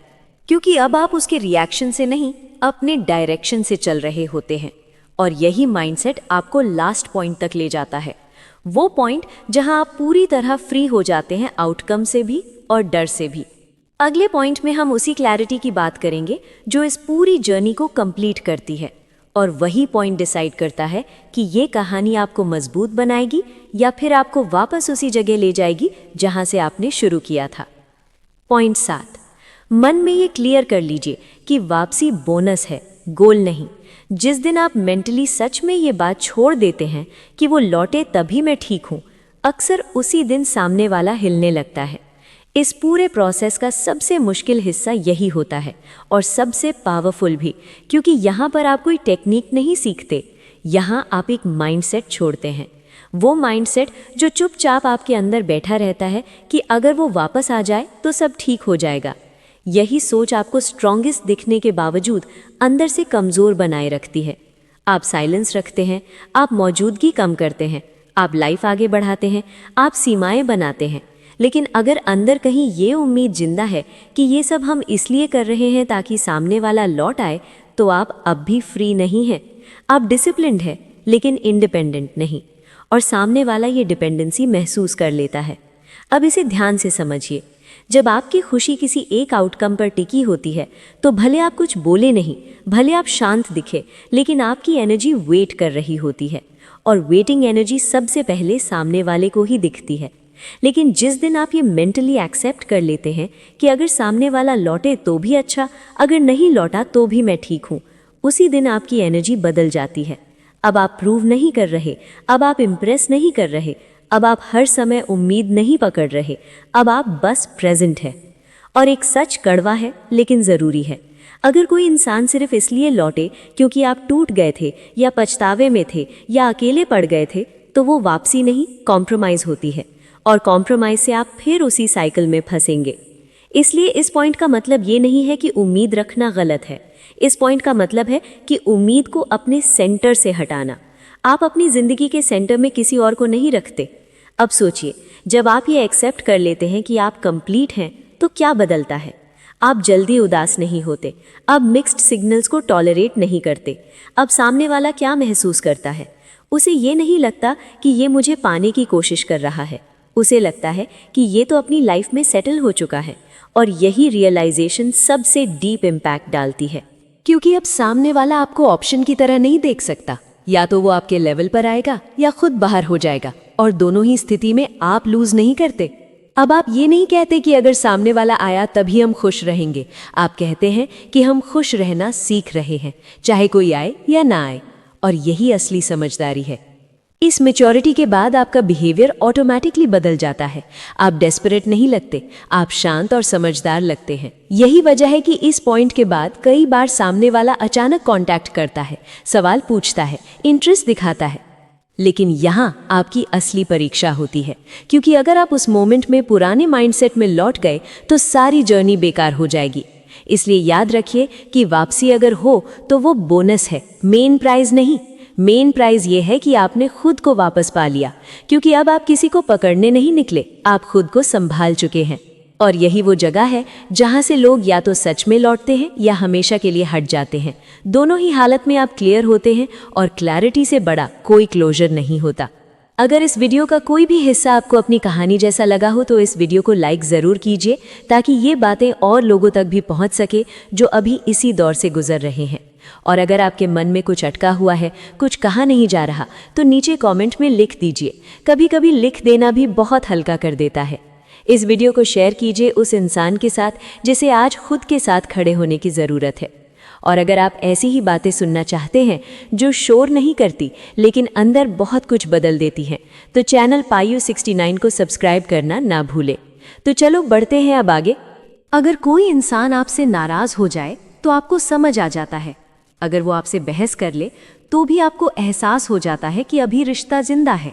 क्योंकि अब आप उसके रिएक्शन से नहीं, अपने डायरेक्शन से चल रहे होते हैं। और यही माइंडसेट आपको लास्ट पॉइंट तक ले जाता है, वो पॉइंट जहां आप पूरी तरह फ्री हो जाते हैं आउटकम से भी और डर से भी। अगले पॉइंट में हम उसी क्लैरिटी की बात करेंगे जो इस पूरी जर्नी को कंप्लीट करती है, और वही पॉइंट डिसाइड करता है कि ये कहानी आपको मजबूत बनाएगी या फिर आपको वापस उसी जगह ले जाएगी जहां से आपने शुरू किया था। पॉइंट 7, मन में ये क्लियर कर लीजिए कि वापसी बोनस है, गोल नहीं। जिस दिन आप मेंटली सच में ये बात छोड़ देते हैं कि वो लौटे तभी मैं ठीक हूँ, अक्सर उसी दिन सामने वाला हिलने लगता है। इस पूरे प्रोसेस का सबसे मुश्किल हिस्सा यही होता है, और सबसे पावरफुल भी, क्योंकि यहाँ पर आप कोई टेक्निक नहीं सीखते, यहाँ आप एक माइंडसेट छोड़ते हैं। वो माइंडसेट जो चुपचाप आपके अंदर बैठा रहता है कि अगर वो वापस आ जाए तो सब ठीक हो जाएगा। यही सोच आपको स्ट्रॉन्गेस्ट दिखने के बावजूद अंदर से कमज़ोर बनाए रखती है। आप साइलेंस रखते हैं, आप मौजूदगी कम करते हैं, आप लाइफ आगे बढ़ाते हैं, आप सीमाएं बनाते हैं, लेकिन अगर अंदर कहीं ये उम्मीद जिंदा है कि ये सब हम इसलिए कर रहे हैं ताकि सामने वाला लौट आए, तो आप अब भी फ्री नहीं हैं। आप डिसिप्लिन्ड हैं लेकिन इंडिपेंडेंट नहीं, और सामने वाला ये डिपेंडेंसी महसूस कर लेता है। अब इसे ध्यान से समझिए, जब आपकी खुशी किसी एक आउटकम पर टिकी होती है तो भले आप कुछ बोले नहीं, भले आप शांत दिखे, लेकिन आपकी एनर्जी वेट कर रही होती है, और वेटिंग एनर्जी सबसे पहले सामने वाले को ही दिखती है। लेकिन जिस दिन आप ये मेंटली एक्सेप्ट कर लेते हैं कि अगर सामने वाला लौटे तो भी अच्छा, अगर नहीं लौटा तो भी मैं ठीक हूँ, उसी दिन आपकी एनर्जी बदल जाती है। अब आप प्रूव नहीं कर रहे, अब आप इम्प्रेस नहीं कर रहे, अब आप हर समय उम्मीद नहीं पकड़ रहे, अब आप बस प्रेजेंट है। और एक सच कड़वा है लेकिन ज़रूरी है, अगर कोई इंसान सिर्फ इसलिए लौटे क्योंकि आप टूट गए थे या पछतावे में थे या अकेले पड़ गए थे, तो वो वापसी नहीं, कॉम्प्रोमाइज़ होती है, और कॉम्प्रोमाइज़ से आप फिर उसी साइकिल में फंसेंगे। इसलिए इस पॉइंट का मतलब ये नहीं है कि उम्मीद रखना गलत है, इस पॉइंट का मतलब है कि उम्मीद को अपने सेंटर से हटाना। आप अपनी ज़िंदगी के सेंटर में किसी और को नहीं रखते। अब सोचिए, जब आप ये एक्सेप्ट कर लेते हैं कि आप कंप्लीट हैं, तो क्या बदलता है? आप जल्दी उदास नहीं होते, अब मिक्स्ड सिग्नल्स को टॉलरेट नहीं करते। अब सामने वाला क्या महसूस करता है? उसे ये नहीं लगता कि ये मुझे पाने की कोशिश कर रहा है, उसे लगता है कि ये तो अपनी लाइफ में सेटल हो चुका है। और यही रियलाइजेशन सबसे डीप इम्पैक्ट डालती है, क्योंकि अब सामने वाला आपको ऑप्शन की तरह नहीं देख सकता। या तो वो आपके लेवल पर आएगा या खुद बाहर हो जाएगा, और दोनों ही स्थिति में आप लूज नहीं करते। अब आप ये नहीं कहते कि अगर सामने वाला आया तभी हम खुश रहेंगे। आप कहते हैं कि हम खुश रहना सीख रहे हैं, चाहे कोई आए या ना आए। और यही असली समझदारी है। इस मैच्योरिटी के बाद आपका बिहेवियर ऑटोमेटिकली बदल जाता है। आप डेस्परेट नहीं लगते, आप शांत और समझदार लगते हैं। यही वजह है कि इस पॉइंट के बाद कई बार सामने वाला अचानक कांटेक्ट करता है, सवाल पूछता है, इंटरेस्ट दिखाता है। लेकिन यहाँ आपकी असली परीक्षा होती है, क्योंकि अगर आप उस मोमेंट में पुराने माइंडसेट में लौट गए तो सारी जर्नी बेकार हो जाएगी। इसलिए याद रखिए कि वापसी अगर हो तो वो बोनस है, मेन प्राइज नहीं। मेन प्राइज ये है कि आपने खुद को वापस पा लिया, क्योंकि अब आप किसी को पकड़ने नहीं निकले, आप खुद को संभाल चुके हैं। और यही वो जगह है जहाँ से लोग या तो सच में लौटते हैं या हमेशा के लिए हट जाते हैं। दोनों ही हालत में आप क्लियर होते हैं, और क्लैरिटी से बड़ा कोई क्लोजर नहीं होता। अगर इस वीडियो का कोई भी हिस्सा आपको अपनी कहानी जैसा लगा हो तो इस वीडियो को लाइक ज़रूर कीजिए, ताकि ये बातें और लोगों तक भी पहुंच सके जो अभी इसी दौर से गुजर रहे हैं। और अगर आपके मन में कुछ अटका हुआ है, कुछ कहा नहीं जा रहा, तो नीचे कमेंट में लिख दीजिए। कभी कभी लिख देना भी बहुत हल्का कर देता है। इस वीडियो को शेयर कीजिए उस इंसान के साथ जिसे आज खुद के साथ खड़े होने की ज़रूरत है। और अगर आप ऐसी ही बातें सुनना चाहते हैं जो शोर नहीं करती लेकिन अंदर बहुत कुछ बदल देती हैं, तो चैनल पायु 69 को सब्सक्राइब करना ना भूले। तो चलो बढ़ते हैं अब आगे। अगर कोई इंसान आपसे नाराज़ हो जाए तो आपको समझ आ जाता है। अगर वो आपसे बहस कर ले तो भी आपको एहसास हो जाता है कि अभी रिश्ता जिंदा है।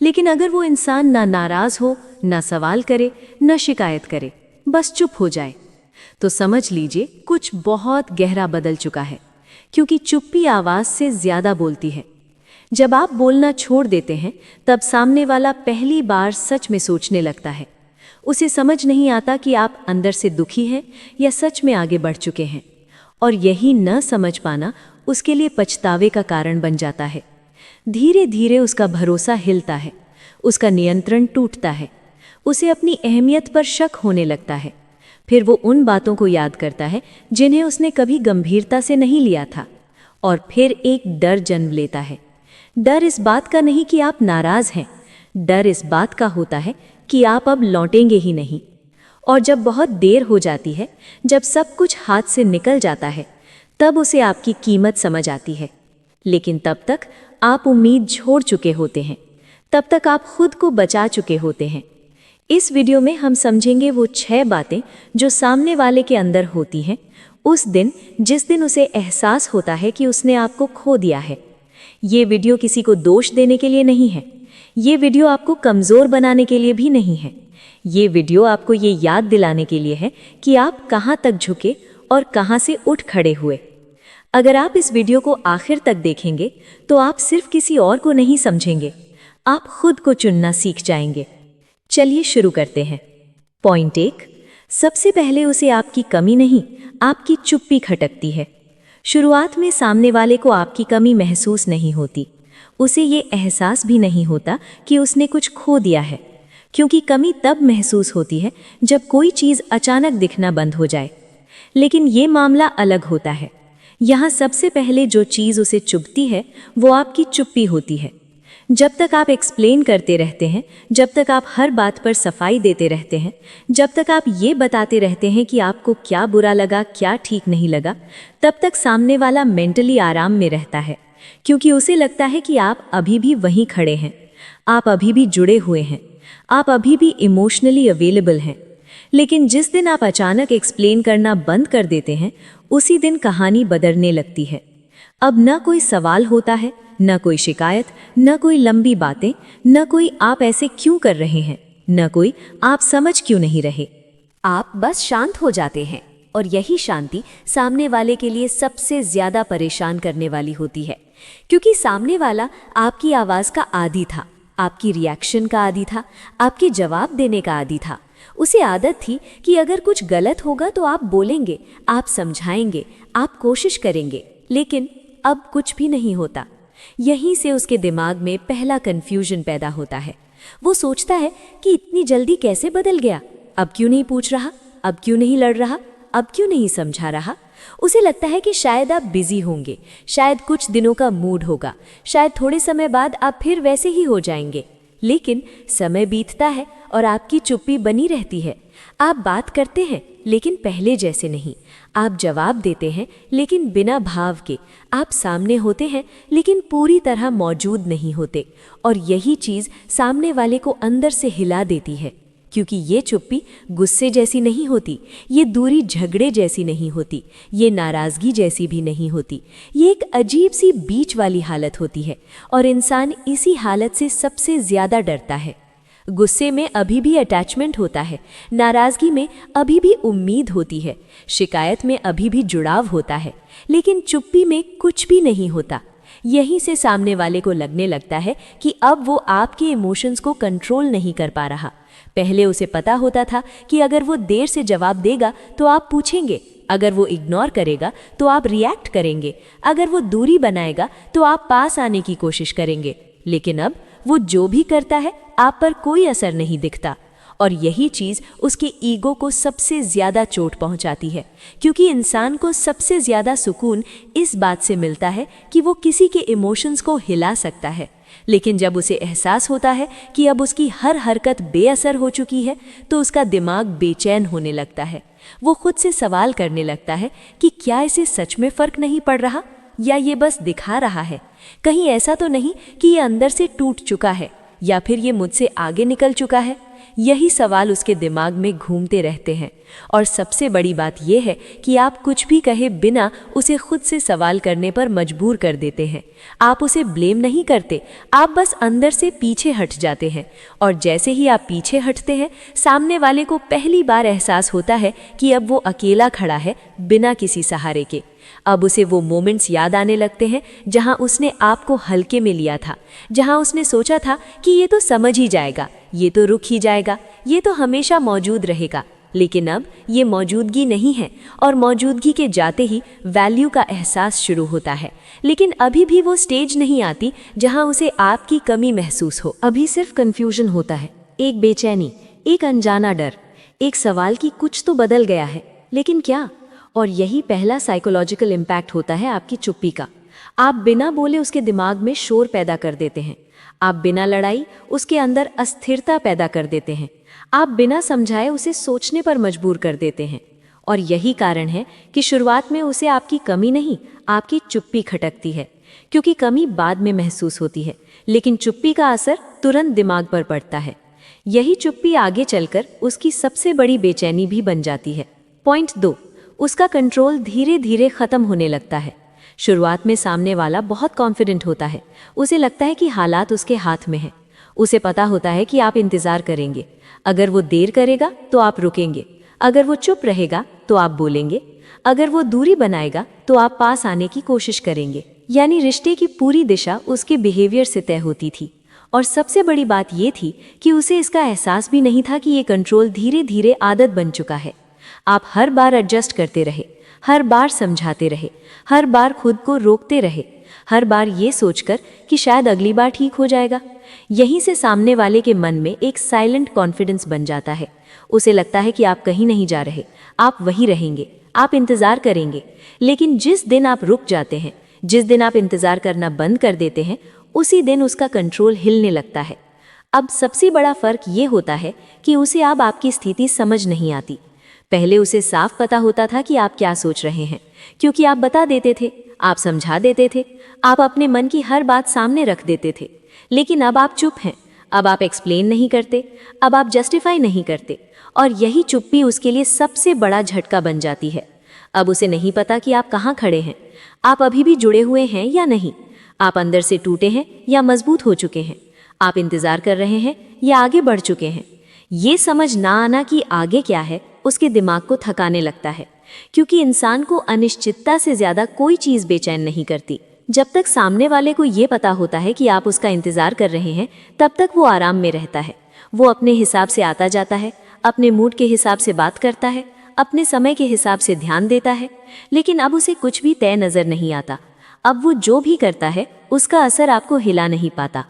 लेकिन अगर वो इंसान ना नाराज़ हो, ना सवाल करे, ना शिकायत करे, बस चुप हो जाए, तो समझ लीजिए कुछ बहुत गहरा बदल चुका है। क्योंकि चुप्पी आवाज़ से ज़्यादा बोलती है। जब आप बोलना छोड़ देते हैं तब सामने वाला पहली बार सच में सोचने लगता है। उसे समझ नहीं आता कि आप अंदर से दुखी हैं या सच में आगे बढ़ चुके हैं। और यही न समझ पाना उसके लिए पछतावे का कारण बन जाता है। धीरे धीरे उसका भरोसा हिलता है, उसका नियंत्रण टूटता है, उसे अपनी अहमियत पर शक होने लगता है। फिर वो उन बातों को याद करता है जिन्हें उसने कभी गंभीरता से नहीं लिया था। और फिर एक डर जन्म लेता है। डर इस बात का नहीं कि आप नाराज़ हैं, डर इस बात का होता है कि आप अब लौटेंगे ही नहीं। और जब बहुत देर हो जाती है, जब सब कुछ हाथ से निकल जाता है, तब उसे आपकी कीमत समझ आती है। लेकिन तब तक आप उम्मीद छोड़ चुके होते हैं, तब तक आप खुद को बचा चुके होते हैं। इस वीडियो में हम समझेंगे वो 6 बातें जो सामने वाले के अंदर होती हैं उस दिन जिस दिन उसे एहसास होता है कि उसने आपको खो दिया है। ये वीडियो किसी को दोष देने के लिए नहीं है, ये वीडियो आपको कमज़ोर बनाने के लिए भी नहीं है। ये वीडियो आपको ये याद दिलाने के लिए है कि आप कहाँ तक झुके और कहाँ से उठ खड़े हुए। अगर आप इस वीडियो को आखिर तक देखेंगे तो आप सिर्फ किसी और को नहीं समझेंगे, आप खुद को चुनना सीख जाएंगे। चलिए शुरू करते हैं। पॉइंट 1, सबसे पहले उसे आपकी कमी नहीं, आपकी चुप्पी खटकती है। शुरुआत में सामने वाले को आपकी कमी महसूस नहीं होती, उसे ये एहसास भी नहीं होता कि उसने कुछ खो दिया है। क्योंकि कमी तब महसूस होती है जब कोई चीज़ अचानक दिखना बंद हो जाए। लेकिन ये मामला अलग होता है। यहाँ सबसे पहले जो चीज़ उसे चुभती है वो आपकी चुप्पी होती है। जब तक आप एक्सप्लेन करते रहते हैं, जब तक आप हर बात पर सफाई देते रहते हैं, जब तक आप ये बताते रहते हैं कि आपको क्या बुरा लगा, क्या ठीक नहीं लगा, तब तक सामने वाला मेंटली आराम में रहता है। क्योंकि उसे लगता है कि आप अभी भी वहीं खड़े हैं, आप अभी भी जुड़े हुए हैं, आप अभी भी इमोशनली अवेलेबल हैं। लेकिन जिस दिन आप अचानक एक्सप्लेन करना बंद कर देते हैं, उसी दिन कहानी बदलने लगती है। अब न कोई सवाल होता है, न कोई शिकायत, न कोई लंबी बातें, न कोई आप ऐसे क्यों कर रहे हैं, न कोई आप समझ क्यों नहीं रहे। आप बस शांत हो जाते हैं। और यही शांति सामने वाले के लिए सबसे ज़्यादा परेशान करने वाली होती है। क्योंकि सामने वाला आपकी आवाज़ का आदी था, आपकी रिएक्शन का आदी था, आपके जवाब देने का आदी था। उसे आदत थी कि अगर कुछ गलत होगा तो आप बोलेंगे, आप समझाएंगे, आप कोशिश करेंगे, लेकिन अब कुछ भी नहीं होता। यहीं से उसके दिमाग में पहला कन्फ्यूजन पैदा होता है। वो सोचता है कि इतनी जल्दी कैसे बदल गया, अब क्यों नहीं पूछ रहा, अब क्यों नहीं लड़ रहा, अब क्यों नहीं समझा रहा। उसे लगता है कि शायद आप बिजी होंगे, शायद कुछ दिनों का मूड होगा, शायद थोड़े समय बाद आप फिर वैसे ही हो जाएंगे। लेकिन समय बीतता है और आपकी चुप्पी बनी रहती है। आप बात करते हैं लेकिन पहले जैसे नहीं, आप जवाब देते हैं लेकिन बिना भाव के, आप सामने होते हैं लेकिन पूरी तरह मौजूद नहीं होते। और यही चीज़ सामने वाले को अंदर से हिला देती है, क्योंकि ये चुप्पी गुस्से जैसी नहीं होती, ये दूरी झगड़े जैसी नहीं होती, ये नाराज़गी जैसी भी नहीं होती। ये एक अजीब सी बीच वाली हालत होती है और इंसान इसी हालत से सबसे ज़्यादा डरता है। गुस्से में अभी भी अटैचमेंट होता है, नाराज़गी में अभी भी उम्मीद होती है, शिकायत में अभी भी जुड़ाव होता है, लेकिन चुप्पी में कुछ भी नहीं होता। यहीं से सामने वाले को लगने लगता है कि अब वो आपके इमोशंस को कंट्रोल नहीं कर पा रहा। पहले उसे पता होता था कि अगर वो देर से जवाब देगा तो आप पूछेंगे, अगर वो इग्नोर करेगा तो आप रिएक्ट करेंगे, अगर वो दूरी बनाएगा तो आप पास आने की कोशिश करेंगे। लेकिन अब वो जो भी करता है आप पर कोई असर नहीं दिखता। और यही चीज़ उसके ईगो को सबसे ज़्यादा चोट पहुंचाती है, क्योंकि इंसान को सबसे ज़्यादा सुकून इस बात से मिलता है कि वो किसी के इमोशंस को हिला सकता है। लेकिन जब उसे एहसास होता है कि अब उसकी हर हरकत बेअसर हो चुकी है तो उसका दिमाग बेचैन होने लगता है। वो खुद से सवाल करने लगता है कि क्या इसे सच में फ़र्क नहीं पड़ रहा, या ये बस दिखा रहा है। कहीं ऐसा तो नहीं कि ये अंदर से टूट चुका है, या फिर ये मुझसे आगे निकल चुका है। यही सवाल उसके दिमाग में घूमते रहते हैं। और सबसे बड़ी बात यह है कि आप कुछ भी कहे बिना उसे खुद से सवाल करने पर मजबूर कर देते हैं। आप उसे ब्लेम नहीं करते, आप बस अंदर से पीछे हट जाते हैं। और जैसे ही आप पीछे हटते हैं, सामने वाले को पहली बार एहसास होता है कि अब वो अकेला खड़ा है, बिना किसी सहारे के। अब उसे वो मोमेंट्स याद आने लगते हैं जहां उसने आपको हल्के में लिया था, जहां उसने सोचा था कि ये तो समझ ही जाएगा, ये तो रुक ही जाएगा, ये तो हमेशा मौजूद रहेगा। लेकिन अब ये मौजूदगी नहीं है, और मौजूदगी के जाते ही वैल्यू का एहसास शुरू होता है। लेकिन अभी भी वो स्टेज नहीं आती जहां उसे आपकी कमी महसूस हो। अभी सिर्फ कन्फ्यूजन होता है, एक बेचैनी, एक अनजाना डर, एक सवाल कि कुछ तो बदल गया है, लेकिन क्या। और यही पहला साइकोलॉजिकल इम्पैक्ट होता है आपकी चुप्पी का। आप बिना बोले उसके दिमाग में शोर पैदा कर देते हैं। आप बिना लड़ाई उसके अंदर अस्थिरता पैदा कर देते हैं। आप बिना समझाए उसे सोचने पर मजबूर कर देते हैं। और यही कारण है कि शुरुआत में उसे आपकी कमी नहीं, आपकी चुप्पी खटकती है, क्योंकि कमी बाद में महसूस होती है, लेकिन चुप्पी का असर तुरंत दिमाग पर पड़ता है। यही चुप्पी आगे चलकर उसकी सबसे बड़ी बेचैनी भी बन जाती है। पॉइंट 2, उसका कंट्रोल धीरे धीरे खत्म होने लगता है। शुरुआत में सामने वाला बहुत कॉन्फिडेंट होता है, उसे लगता है कि हालात उसके हाथ में हैं। उसे पता होता है कि आप इंतज़ार करेंगे, अगर वो देर करेगा तो आप रुकेंगे, अगर वो चुप रहेगा तो आप बोलेंगे, अगर वो दूरी बनाएगा तो आप पास आने की कोशिश करेंगे। यानी रिश्ते की पूरी दिशा उसके बिहेवियर से तय होती थी। और सबसे बड़ी बात ये थी कि उसे इसका एहसास भी नहीं था कि ये कंट्रोल धीरे धीरे आदत बन चुका है। आप हर बार एडजस्ट करते रहे, हर बार समझाते रहे, हर बार खुद को रोकते रहे, हर बार ये सोचकर कि शायद अगली बार ठीक हो जाएगा। यहीं से सामने वाले के मन में एक साइलेंट कॉन्फिडेंस बन जाता है। उसे लगता है कि आप कहीं नहीं जा रहे, आप वहीं रहेंगे, आप इंतज़ार करेंगे। लेकिन जिस दिन आप रुक जाते हैं, जिस दिन आप इंतज़ार करना बंद कर देते हैं, उसी दिन उसका कंट्रोल हिलने लगता है। अब सबसे बड़ा फ़र्क ये होता है कि उसे अब आपकी स्थिति समझ नहीं आती। पहले उसे साफ पता होता था कि आप क्या सोच रहे हैं, क्योंकि आप बता देते थे, आप समझा देते थे, आप अपने मन की हर बात सामने रख देते थे। लेकिन अब आप चुप हैं, अब आप एक्सप्लेन नहीं करते, अब आप जस्टिफाई नहीं करते। और यही चुप्पी उसके लिए सबसे बड़ा झटका बन जाती है। अब उसे नहीं पता कि आप कहाँ खड़े हैं, आप अभी भी जुड़े हुए हैं या नहीं, आप अंदर से टूटे हैं या मजबूत हो चुके हैं, आप इंतज़ार कर रहे हैं या आगे बढ़ चुके हैं। ये समझ ना आना कि आगे क्या है उसके दिमाग को थकाने लगता है, क्योंकि इंसान को अनिश्चितता से ज़्यादा कोई चीज़ बेचैन नहीं करती, जब तक सामने वाले को ये पता होता है कि आप उसका इंतजार कर रहे हैं, तब तक वो आराम में रहता है। वो अपने हिसाब से आता जाता है, अपने मूड के हिसाब से बात करता है, अपने समय के हिसाब से ध्यान देता है। लेकिन अब उसे कुछ भी तय नजर नहीं आता। अब वो जो भी करता है उसका असर आपको हिला नहीं पाता।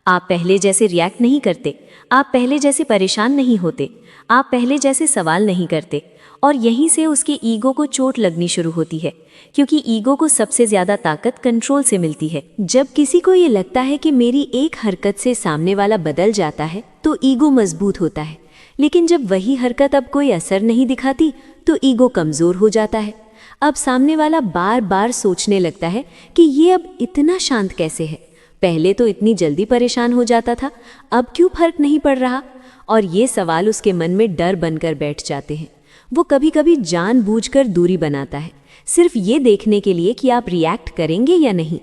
आप पहले जैसे रिएक्ट नहीं करते, आप पहले जैसे परेशान नहीं होते, आप पहले जैसे सवाल नहीं करते। और यहीं से उसके ईगो को चोट लगनी शुरू होती है, क्योंकि ईगो को सबसे ज्यादा ताकत कंट्रोल से मिलती है। जब किसी को ये लगता है कि मेरी एक हरकत से सामने वाला बदल जाता है तो ईगो मजबूत होता है। लेकिन जब वही हरकत अब कोई असर नहीं दिखाती तो ईगो कमजोर हो जाता है। अब सामने वाला बार बार सोचने लगता है कि ये अब इतना शांत कैसे है, पहले तो इतनी जल्दी परेशान हो जाता था, अब क्यों फर्क नहीं पड़ रहा। और ये सवाल उसके मन में डर बनकर बैठ जाते हैं। वो कभी कभी जानबूझकर दूरी बनाता है, सिर्फ ये देखने के लिए कि आप रिएक्ट करेंगे या नहीं।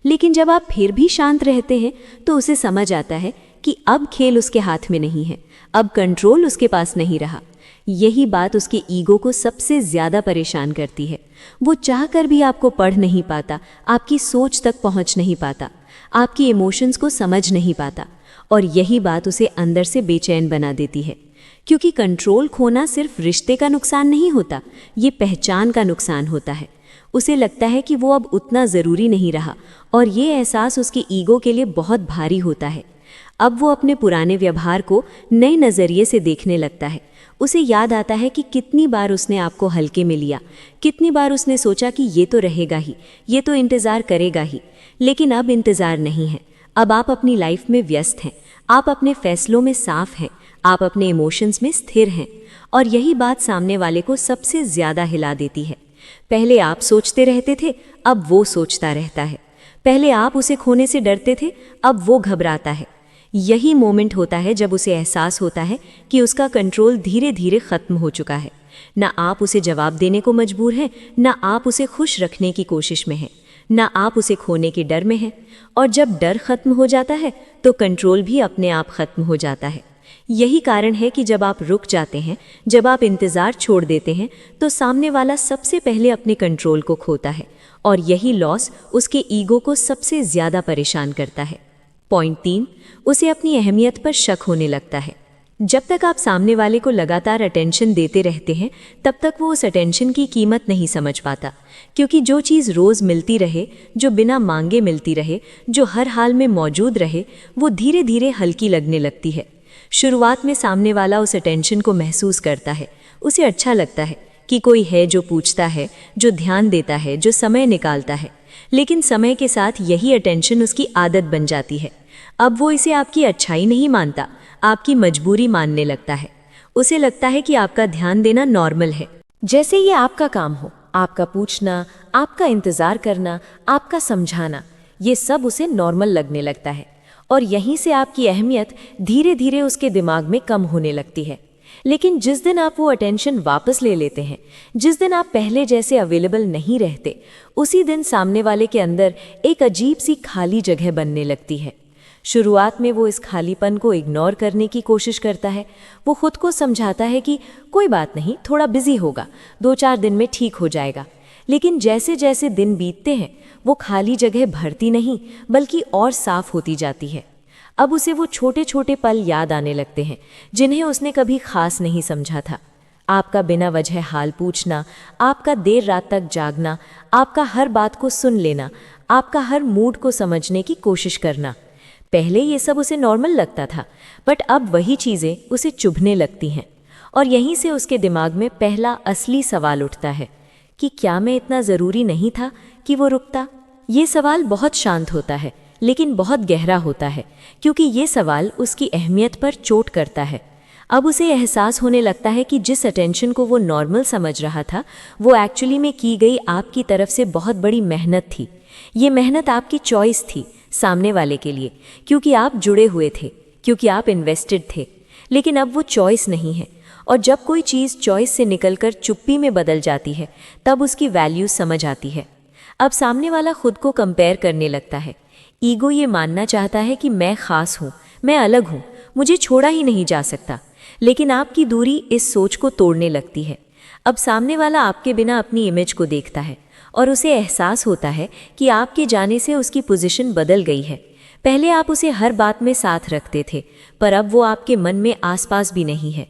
लेकिन जब आप फिर भी शांत रहते हैं तो उसे समझ आता है कि अब खेल उसके हाथ में नहीं है, अब कंट्रोल उसके पास नहीं रहा। यही बात उसके ईगो को सबसे ज्यादा परेशान करती है। वो चाहकर भी आपको पढ़ नहीं पाता, आपकी सोच तक पहुंच नहीं पाता, आपकी इमोशंस को समझ नहीं पाता। और यही बात उसे अंदर से बेचैन बना देती है, क्योंकि कंट्रोल खोना सिर्फ रिश्ते का नुकसान नहीं होता, ये पहचान का नुकसान होता है। उसे लगता है कि वो अब उतना ज़रूरी नहीं रहा, और ये एहसास उसके ईगो के लिए बहुत भारी होता है। अब वो अपने पुराने व्यवहार को नए नज़रिए से देखने लगता है। उसे याद आता है कि कितनी बार उसने आपको हल्के में लिया, कितनी बार उसने सोचा कि ये तो रहेगा ही, ये तो इंतज़ार करेगा ही। लेकिन अब इंतज़ार नहीं है। अब आप अपनी लाइफ में व्यस्त हैं, आप अपने फैसलों में साफ हैं, आप अपने इमोशंस में स्थिर हैं। और यही बात सामने वाले को सबसे ज़्यादा हिला देती है। पहले आप सोचते रहते थे, अब वो सोचता रहता है। पहले आप उसे खोने से डरते थे, अब वो घबराता है। यही मोमेंट होता है जब उसे एहसास होता है कि उसका कंट्रोल धीरे धीरे ख़त्म हो चुका है। ना आप उसे जवाब देने को मजबूर हैं, ना आप उसे खुश रखने की कोशिश में हैं, ना आप उसे खोने के डर में हैं। और जब डर खत्म हो जाता है तो कंट्रोल भी अपने आप खत्म हो जाता है। यही कारण है कि जब आप रुक जाते हैं, जब आप इंतज़ार छोड़ देते हैं, तो सामने वाला सबसे पहले अपने कंट्रोल को खोता है। और यही लॉस उसके ईगो को सबसे ज़्यादा परेशान करता है। पॉइंट 3, उसे अपनी अहमियत पर शक होने लगता है। जब तक आप सामने वाले को लगातार अटेंशन देते रहते हैं, तब तक वो उस अटेंशन की कीमत नहीं समझ पाता। क्योंकि जो चीज़ रोज़ मिलती रहे, जो बिना मांगे मिलती रहे, जो हर हाल में मौजूद रहे, वो धीरे धीरे हल्की लगने लगती है। शुरुआत में सामने वाला उस अटेंशन को महसूस करता है, उसे अच्छा लगता है कि कोई है जो पूछता है, जो ध्यान देता है, जो समय निकालता है। लेकिन समय के साथ यही अटेंशन उसकी आदत बन जाती है। अब वो इसे आपकी अच्छाई नहीं मानता, आपकी मजबूरी मानने लगता है। उसे लगता है कि आपका ध्यान देना नॉर्मल है, जैसे ये आपका काम हो। आपका पूछना, आपका इंतज़ार करना, आपका समझाना, ये सब उसे नॉर्मल लगने लगता है। और यहीं से आपकी अहमियत धीरे धीरे उसके दिमाग में कम होने लगती है। लेकिन जिस दिन आप वो अटेंशन वापस ले लेते हैं, जिस दिन आप पहले जैसे अवेलेबल नहीं रहते, उसी दिन सामने वाले के अंदर एक अजीब सी खाली जगह बनने लगती है। शुरुआत में वो इस खालीपन को इग्नोर करने की कोशिश करता है। वो खुद को समझाता है कि कोई बात नहीं, थोड़ा बिजी होगा, 2-4 दिन में ठीक हो जाएगा। लेकिन जैसे जैसे दिन बीतते हैं, वो खाली जगह भरती नहीं बल्कि और साफ होती जाती है। अब उसे वो छोटे छोटे पल याद आने लगते हैं जिन्हें उसने कभी खास नहीं समझा था। आपका बिना वजह हाल पूछना, आपका देर रात तक जागना, आपका हर बात को सुन लेना, आपका हर मूड को समझने की कोशिश करना। पहले ये सब उसे नॉर्मल लगता था, बट अब वही चीज़ें उसे चुभने लगती हैं। और यहीं से उसके दिमाग में पहला असली सवाल उठता है कि क्या मैं इतना ज़रूरी नहीं था कि वो रुकता। ये सवाल बहुत शांत होता है लेकिन बहुत गहरा होता है, क्योंकि ये सवाल उसकी अहमियत पर चोट करता है। अब उसे एहसास होने लगता है कि जिस अटेंशन को वो नॉर्मल समझ रहा था, वो एक्चुअली में की गई आपकी तरफ से बहुत बड़ी मेहनत थी। ये मेहनत आपकी चॉइस थी सामने वाले के लिए, क्योंकि आप जुड़े हुए थे, क्योंकि आप इन्वेस्टेड थे। लेकिन अब वो चॉइस नहीं है, और जब कोई चीज़ चॉइस से निकलकर चुप्पी में बदल जाती है, तब उसकी वैल्यू समझ आती है। अब सामने वाला खुद को कंपेयर करने लगता है। ईगो ये मानना चाहता है कि मैं खास हूँ, मैं अलग हूँ, मुझे छोड़ा ही नहीं जा सकता। लेकिन आपकी दूरी इस सोच को तोड़ने लगती है। अब सामने वाला आपके बिना अपनी इमेज को देखता है, और उसे एहसास होता है कि आपके जाने से उसकी पोजीशन बदल गई है। पहले आप उसे हर बात में साथ रखते थे, पर अब वो आपके मन में आसपास भी नहीं है।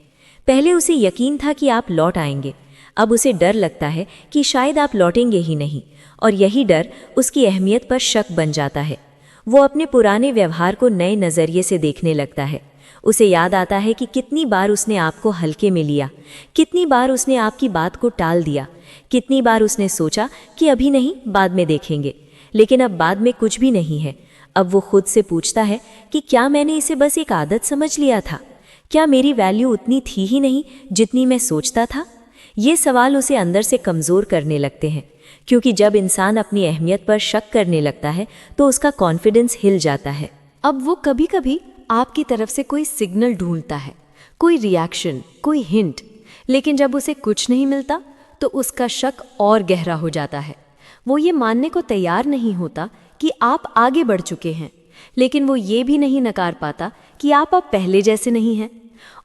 पहले उसे यकीन था कि आप लौट आएंगे, अब उसे डर लगता है कि शायद आप लौटेंगे ही नहीं, और यही डर उसकी अहमियत पर शक बन जाता है। वो अपने पुराने व्यवहार को नए नज़रिए से देखने लगता है। उसे याद आता है कि कितनी बार उसने आपको हल्के में लिया, कितनी बार उसने आपकी बात को टाल दिया, कितनी बार उसने सोचा कि अभी नहीं, बाद में देखेंगे। लेकिन अब बाद में कुछ भी नहीं है। अब वो खुद से पूछता है कि क्या मैंने इसे बस एक आदत समझ लिया था? क्या मेरी वैल्यू उतनी थी ही नहीं जितनी मैं सोचता था? ये सवाल उसे अंदर से कमज़ोर करने लगते हैं, क्योंकि जब इंसान अपनी अहमियत पर शक करने लगता है तो उसका कॉन्फिडेंस हिल जाता है। अब वो कभी कभी आपकी तरफ से कोई सिग्नल ढूंढता है, कोई रिएक्शन, कोई हिंट, लेकिन जब उसे कुछ नहीं मिलता तो उसका शक और गहरा हो जाता है। वो ये मानने को तैयार नहीं होता कि आप आगे बढ़ चुके हैं, लेकिन वो ये भी नहीं नकार पाता कि आप अब पहले जैसे नहीं हैं।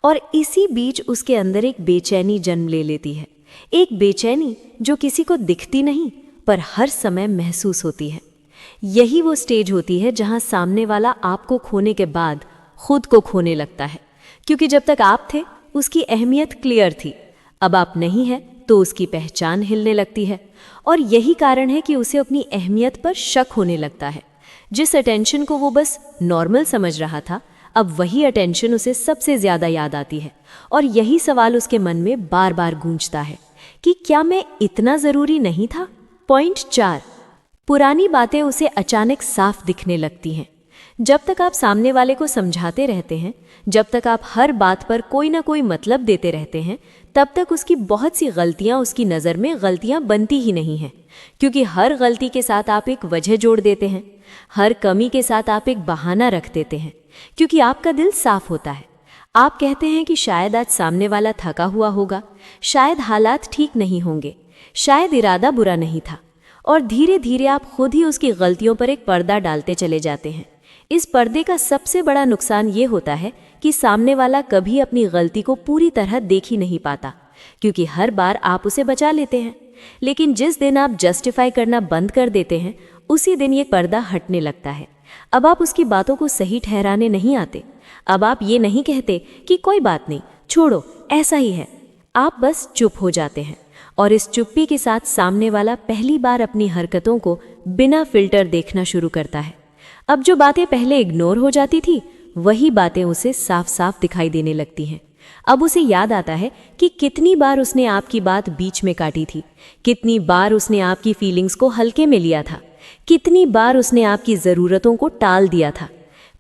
और इसी बीच उसके अंदर एक बेचैनी जन्म ले लेती है, एक बेचैनी जो किसी को दिखती नहीं पर हर समय महसूस होती है। यही वो स्टेज होती है जहां सामने वाला आपको खोने के बाद खुद को खोने लगता है, क्योंकि जब तक आप थे उसकी अहमियत क्लियर थी, अब आप नहीं है तो उसकी पहचान हिलने लगती है। और यही कारण है कि उसे अपनी अहमियत पर शक होने लगता है। जिस अटेंशन को वो बस नॉर्मल समझ रहा था, अब वही अटेंशन उसे सबसे ज़्यादा याद आती है। और यही सवाल उसके मन में बार बार गूंजता है कि क्या मैं इतना ज़रूरी नहीं था? पॉइंट 4, पुरानी बातें उसे अचानक साफ दिखने लगती हैं। जब तक आप सामने वाले को समझाते रहते हैं, जब तक आप हर बात पर कोई ना कोई मतलब देते रहते हैं, तब तक उसकी बहुत सी गलतियां उसकी नज़र में गलतियां बनती ही नहीं हैं, क्योंकि हर गलती के साथ आप एक वजह जोड़ देते हैं, हर कमी के साथ आप एक बहाना रख देते हैं, क्योंकि आपका दिल साफ होता है। आप कहते हैं कि शायद आज सामने वाला थका हुआ होगा, शायद हालात ठीक नहीं होंगे, शायद इरादा बुरा नहीं था, और धीरे धीरे आप खुद ही उसकी गलतियों पर एक पर्दा डालते चले जाते हैं। इस पर्दे का सबसे बड़ा नुकसान ये होता है कि सामने वाला कभी अपनी गलती को पूरी तरह देख ही नहीं पाता, क्योंकि हर बार आप उसे बचा लेते हैं। लेकिन जिस दिन आप जस्टिफाई करना बंद कर देते हैं, उसी दिन ये पर्दा हटने लगता है। अब आप उसकी बातों को सही ठहराने नहीं आते। अब आप ये नहीं कहते कि कोई बात नहीं, छोड़ो, ऐसा ही है। आप बस चुप हो जाते हैं, और इस चुप्पी के साथ सामने वाला पहली बार अपनी हरकतों को बिना फिल्टर देखना शुरू करता है। अब जो बातें पहले इग्नोर हो जाती थी, वही बातें उसे साफ साफ दिखाई देने लगती हैं। अब उसे याद आता है कि कितनी बार उसने आपकी बात बीच में काटी थी, कितनी बार उसने आपकी फीलिंग्स को हल्के में लिया था, कितनी बार उसने आपकी ज़रूरतों को टाल दिया था।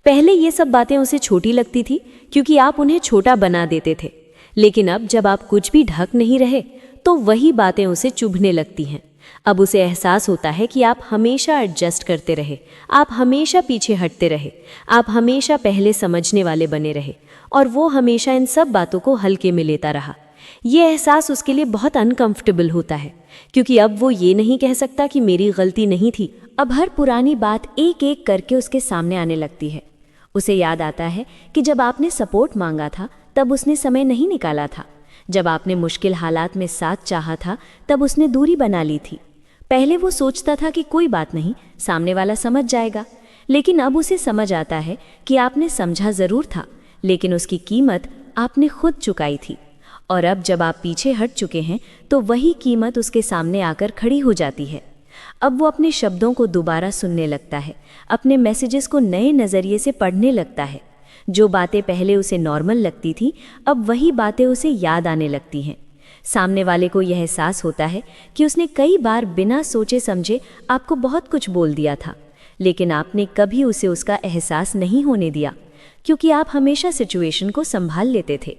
पहले ये सब बातें उसे छोटी लगती थी, क्योंकि आप उन्हें छोटा बना देते थे। लेकिन अब जब आप कुछ भी ढक नहीं रहे, तो वही बातें उसे चुभने लगती हैं। अब उसे एहसास होता है कि आप हमेशा एडजस्ट करते रहे, आप हमेशा पीछे हटते रहे, आप हमेशा पहले समझने वाले बने रहे, और वो हमेशा इन सब बातों को हल्के में लेता रहा। ये एहसास उसके लिए बहुत अनकंफर्टेबल होता है, क्योंकि अब वो ये नहीं कह सकता कि मेरी गलती नहीं थी। अब हर पुरानी बात एक एक करके उसके सामने आने लगती है। उसे याद आता है कि जब आपने सपोर्ट मांगा था, तब उसने समय नहीं निकाला था। जब आपने मुश्किल हालात में साथ चाहा था, तब उसने दूरी बना ली थी। पहले वो सोचता था कि कोई बात नहीं, सामने वाला समझ जाएगा, लेकिन अब उसे समझ आता है कि आपने समझा ज़रूर था, लेकिन उसकी कीमत आपने खुद चुकाई थी। और अब जब आप पीछे हट चुके हैं, तो वही कीमत उसके सामने आकर खड़ी हो जाती है। अब वो अपने शब्दों को दोबारा सुनने लगता है, अपने मैसेजेस को नए नज़रिए से पढ़ने लगता है। जो बातें पहले उसे नॉर्मल लगती थी, अब वही बातें उसे याद आने लगती हैं। सामने वाले को यह एहसास होता है कि उसने कई बार बिना सोचे समझे आपको बहुत कुछ बोल दिया था, लेकिन आपने कभी उसे उसका एहसास नहीं होने दिया, क्योंकि आप हमेशा सिचुएशन को संभाल लेते थे।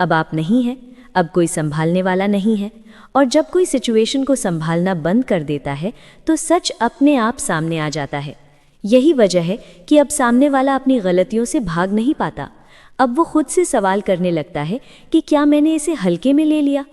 अब आप नहीं हैं, अब कोई संभालने वाला नहीं है, और जब कोई सिचुएशन को संभालना बंद कर देता है, तो सच अपने आप सामने आ जाता है। यही वजह है कि अब सामने वाला अपनी गलतियों से भाग नहीं पाता। अब वो खुद से सवाल करने लगता है कि क्या मैंने इसे हल्के में ले लिया?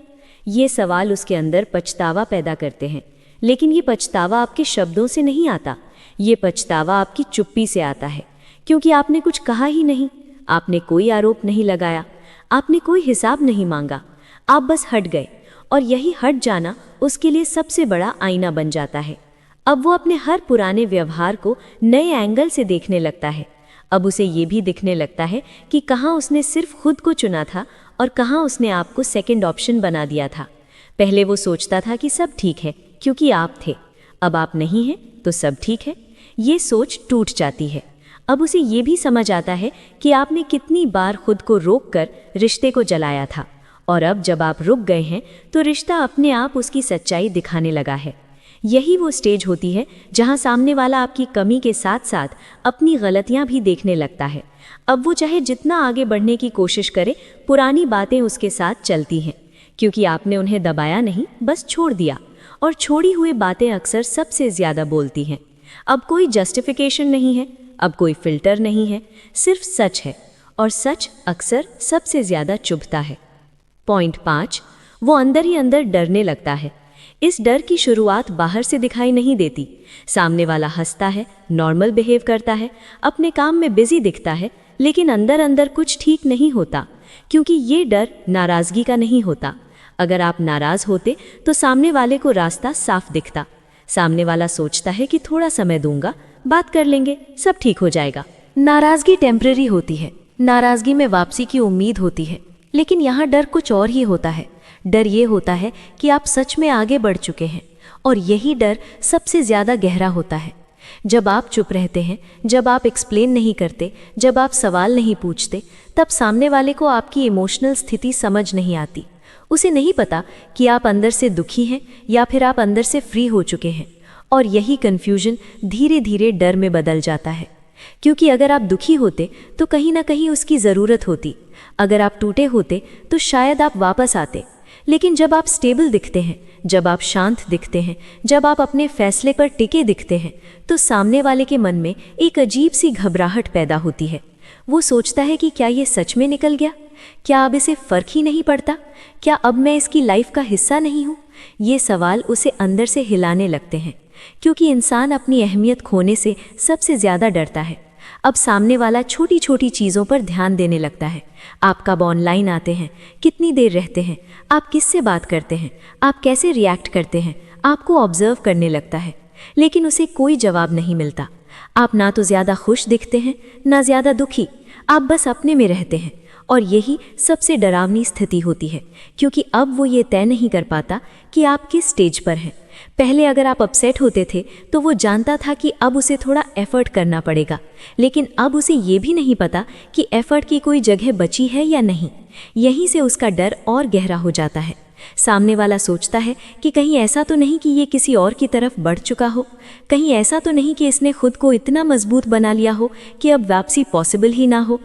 ये सवाल उसके अंदर पछतावा पैदा करते हैं, लेकिन ये पछतावा आपके शब्दों से नहीं आता, ये पछतावा आपकी चुप्पी से आता है, क्योंकि आपने कुछ कहा ही नहीं, आपने कोई आरोप नहीं लगाया, आपने कोई हिसाब नहीं मांगा, आप बस हट गए, और यही हट जाना उसके लिए सबसे बड़ा आईना बन जाता है। अब वो अपने हर पुराने व्यवहार को नए एंगल से देखने लगता है। अब उसे ये भी दिखने लगता है कि कहाँ उसने सिर्फ खुद को चुना था और कहाँ उसने आपको सेकंड ऑप्शन बना दिया था। पहले वो सोचता था कि सब ठीक है क्योंकि आप थे, अब आप नहीं हैं तो सब ठीक है। ये सोच टूट जाती है। अब उसे ये भी समझ आता है कि आपने कितनी बार खुद को रोककर रिश्ते को जलाया था, और अब जब आप रुक गए हैं तो रिश्ता अपने आप उसकी सच्चाई दिखाने लगा है। यही वो स्टेज होती है जहां सामने वाला आपकी कमी के साथ साथ अपनी गलतियां भी देखने लगता है। अब वो चाहे जितना आगे बढ़ने की कोशिश करे, पुरानी बातें उसके साथ चलती हैं, क्योंकि आपने उन्हें दबाया नहीं, बस छोड़ दिया। और छोड़ी हुई बातें अक्सर सबसे ज़्यादा बोलती हैं। अब कोई जस्टिफिकेशन नहीं है, अब कोई फिल्टर नहीं है, सिर्फ सच है, और सच अक्सर सबसे ज़्यादा चुभता है। पॉइंट 5, वो अंदर ही अंदर डरने लगता है। इस डर की शुरुआत बाहर से दिखाई नहीं देती। सामने वाला हंसता है, नॉर्मल बिहेव करता है, अपने काम में बिजी दिखता है, लेकिन अंदर अंदर कुछ ठीक नहीं होता, क्योंकि ये डर नाराज़गी का नहीं होता। अगर आप नाराज़ होते तो सामने वाले को रास्ता साफ दिखता। सामने वाला सोचता है कि थोड़ा समय दूंगा, बात कर लेंगे, सब ठीक हो जाएगा। नाराज़गी टेम्परेरी होती है, नाराज़गी में वापसी की उम्मीद होती है, लेकिन यहाँ डर कुछ और ही होता है। डर ये होता है कि आप सच में आगे बढ़ चुके हैं, और यही डर सबसे ज़्यादा गहरा होता है। जब आप चुप रहते हैं, जब आप एक्सप्लेन नहीं करते, जब आप सवाल नहीं पूछते, तब सामने वाले को आपकी इमोशनल स्थिति समझ नहीं आती। उसे नहीं पता कि आप अंदर से दुखी हैं या फिर आप अंदर से फ्री हो चुके हैं, और यही कन्फ्यूजन धीरे धीरे डर में बदल जाता है। क्योंकि अगर आप दुखी होते तो कहीं ना कहीं उसकी ज़रूरत होती, अगर आप टूटे होते तो शायद आप वापस आते। लेकिन जब आप स्टेबल दिखते हैं, जब आप शांत दिखते हैं, जब आप अपने फैसले पर टिके दिखते हैं, तो सामने वाले के मन में एक अजीब सी घबराहट पैदा होती है। वो सोचता है कि क्या ये सच में निकल गया? क्या अब इसे फ़र्क ही नहीं पड़ता? क्या अब मैं इसकी लाइफ का हिस्सा नहीं हूँ? ये सवाल उसे अंदर से हिलाने लगते हैं, क्योंकि इंसान अपनी अहमियत खोने से सबसे ज़्यादा डरता है। अब सामने वाला छोटी छोटी चीज़ों पर ध्यान देने लगता है। आप कब ऑनलाइन आते हैं, कितनी देर रहते हैं, आप किससे बात करते हैं, आप कैसे रिएक्ट करते हैं, आपको ऑब्जर्व करने लगता है। लेकिन उसे कोई जवाब नहीं मिलता। आप ना तो ज़्यादा खुश दिखते हैं, ना ज़्यादा दुखी, आप बस अपने में रहते हैं। और यही सबसे डरावनी स्थिति होती है, क्योंकि अब वो ये तय नहीं कर पाता कि आप किस स्टेज पर हैं। पहले अगर आप अपसेट होते थे तो वो जानता था कि अब उसे थोड़ा एफर्ट करना पड़ेगा, लेकिन अब उसे ये भी नहीं पता कि एफर्ट की कोई जगह बची है या नहीं। यहीं से उसका डर और गहरा हो जाता है। सामने वाला सोचता है कि कहीं ऐसा तो नहीं कि ये किसी और की तरफ बढ़ चुका हो, कहीं ऐसा तो नहीं कि इसने खुद को इतना मजबूत बना लिया हो कि अब वापसी पॉसिबल ही ना हो।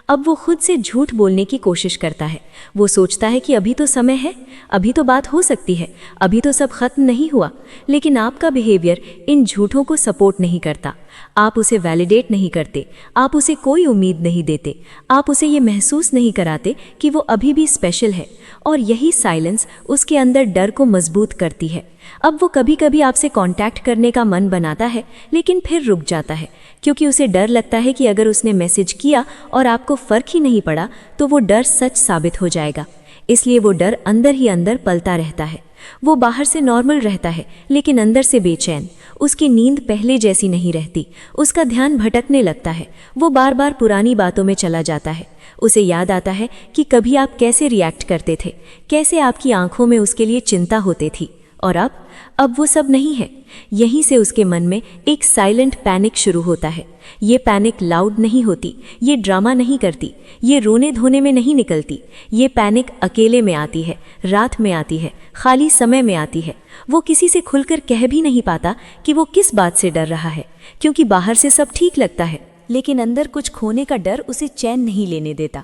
अब वो खुद से झूठ बोलने की कोशिश करता है। वो सोचता है कि अभी तो समय है, अभी तो बात हो सकती है, अभी तो सब खत्म नहीं हुआ। लेकिन आपका बिहेवियर इन झूठों को सपोर्ट नहीं करता। आप उसे वैलिडेट नहीं करते, आप उसे कोई उम्मीद नहीं देते, आप उसे ये महसूस नहीं कराते कि वो अभी भी स्पेशल है। और यही साइलेंस उसके अंदर डर को मजबूत करती है। अब वो कभी कभी आपसे कांटेक्ट करने का मन बनाता है, लेकिन फिर रुक जाता है, क्योंकि उसे डर लगता है कि अगर उसने मैसेज किया और आपको फ़र्क ही नहीं पड़ा तो वो डर सच साबित हो जाएगा। इसलिए वो डर अंदर ही अंदर पलता रहता है। वो बाहर से नॉर्मल रहता है, लेकिन अंदर से बेचैन। उसकी नींद पहले जैसी नहीं रहती, उसका ध्यान भटकने लगता है, वो बार बार पुरानी बातों में चला जाता है। उसे याद आता है कि कभी आप कैसे रिएक्ट करते थे, कैसे आपकी आंखों में उसके लिए चिंता होती थी, और अब वो सब नहीं है। यहीं से उसके मन में एक साइलेंट पैनिक शुरू होता है। ये पैनिक लाउड नहीं होती, ये ड्रामा नहीं करती, ये रोने धोने में नहीं निकलती। ये पैनिक अकेले में आती है, रात में आती है, खाली समय में आती है। वो किसी से खुलकर कह भी नहीं पाता कि वो किस बात से डर रहा है, क्योंकि बाहर से सब ठीक लगता है, लेकिन अंदर कुछ खोने का डर उसे चैन नहीं लेने देता।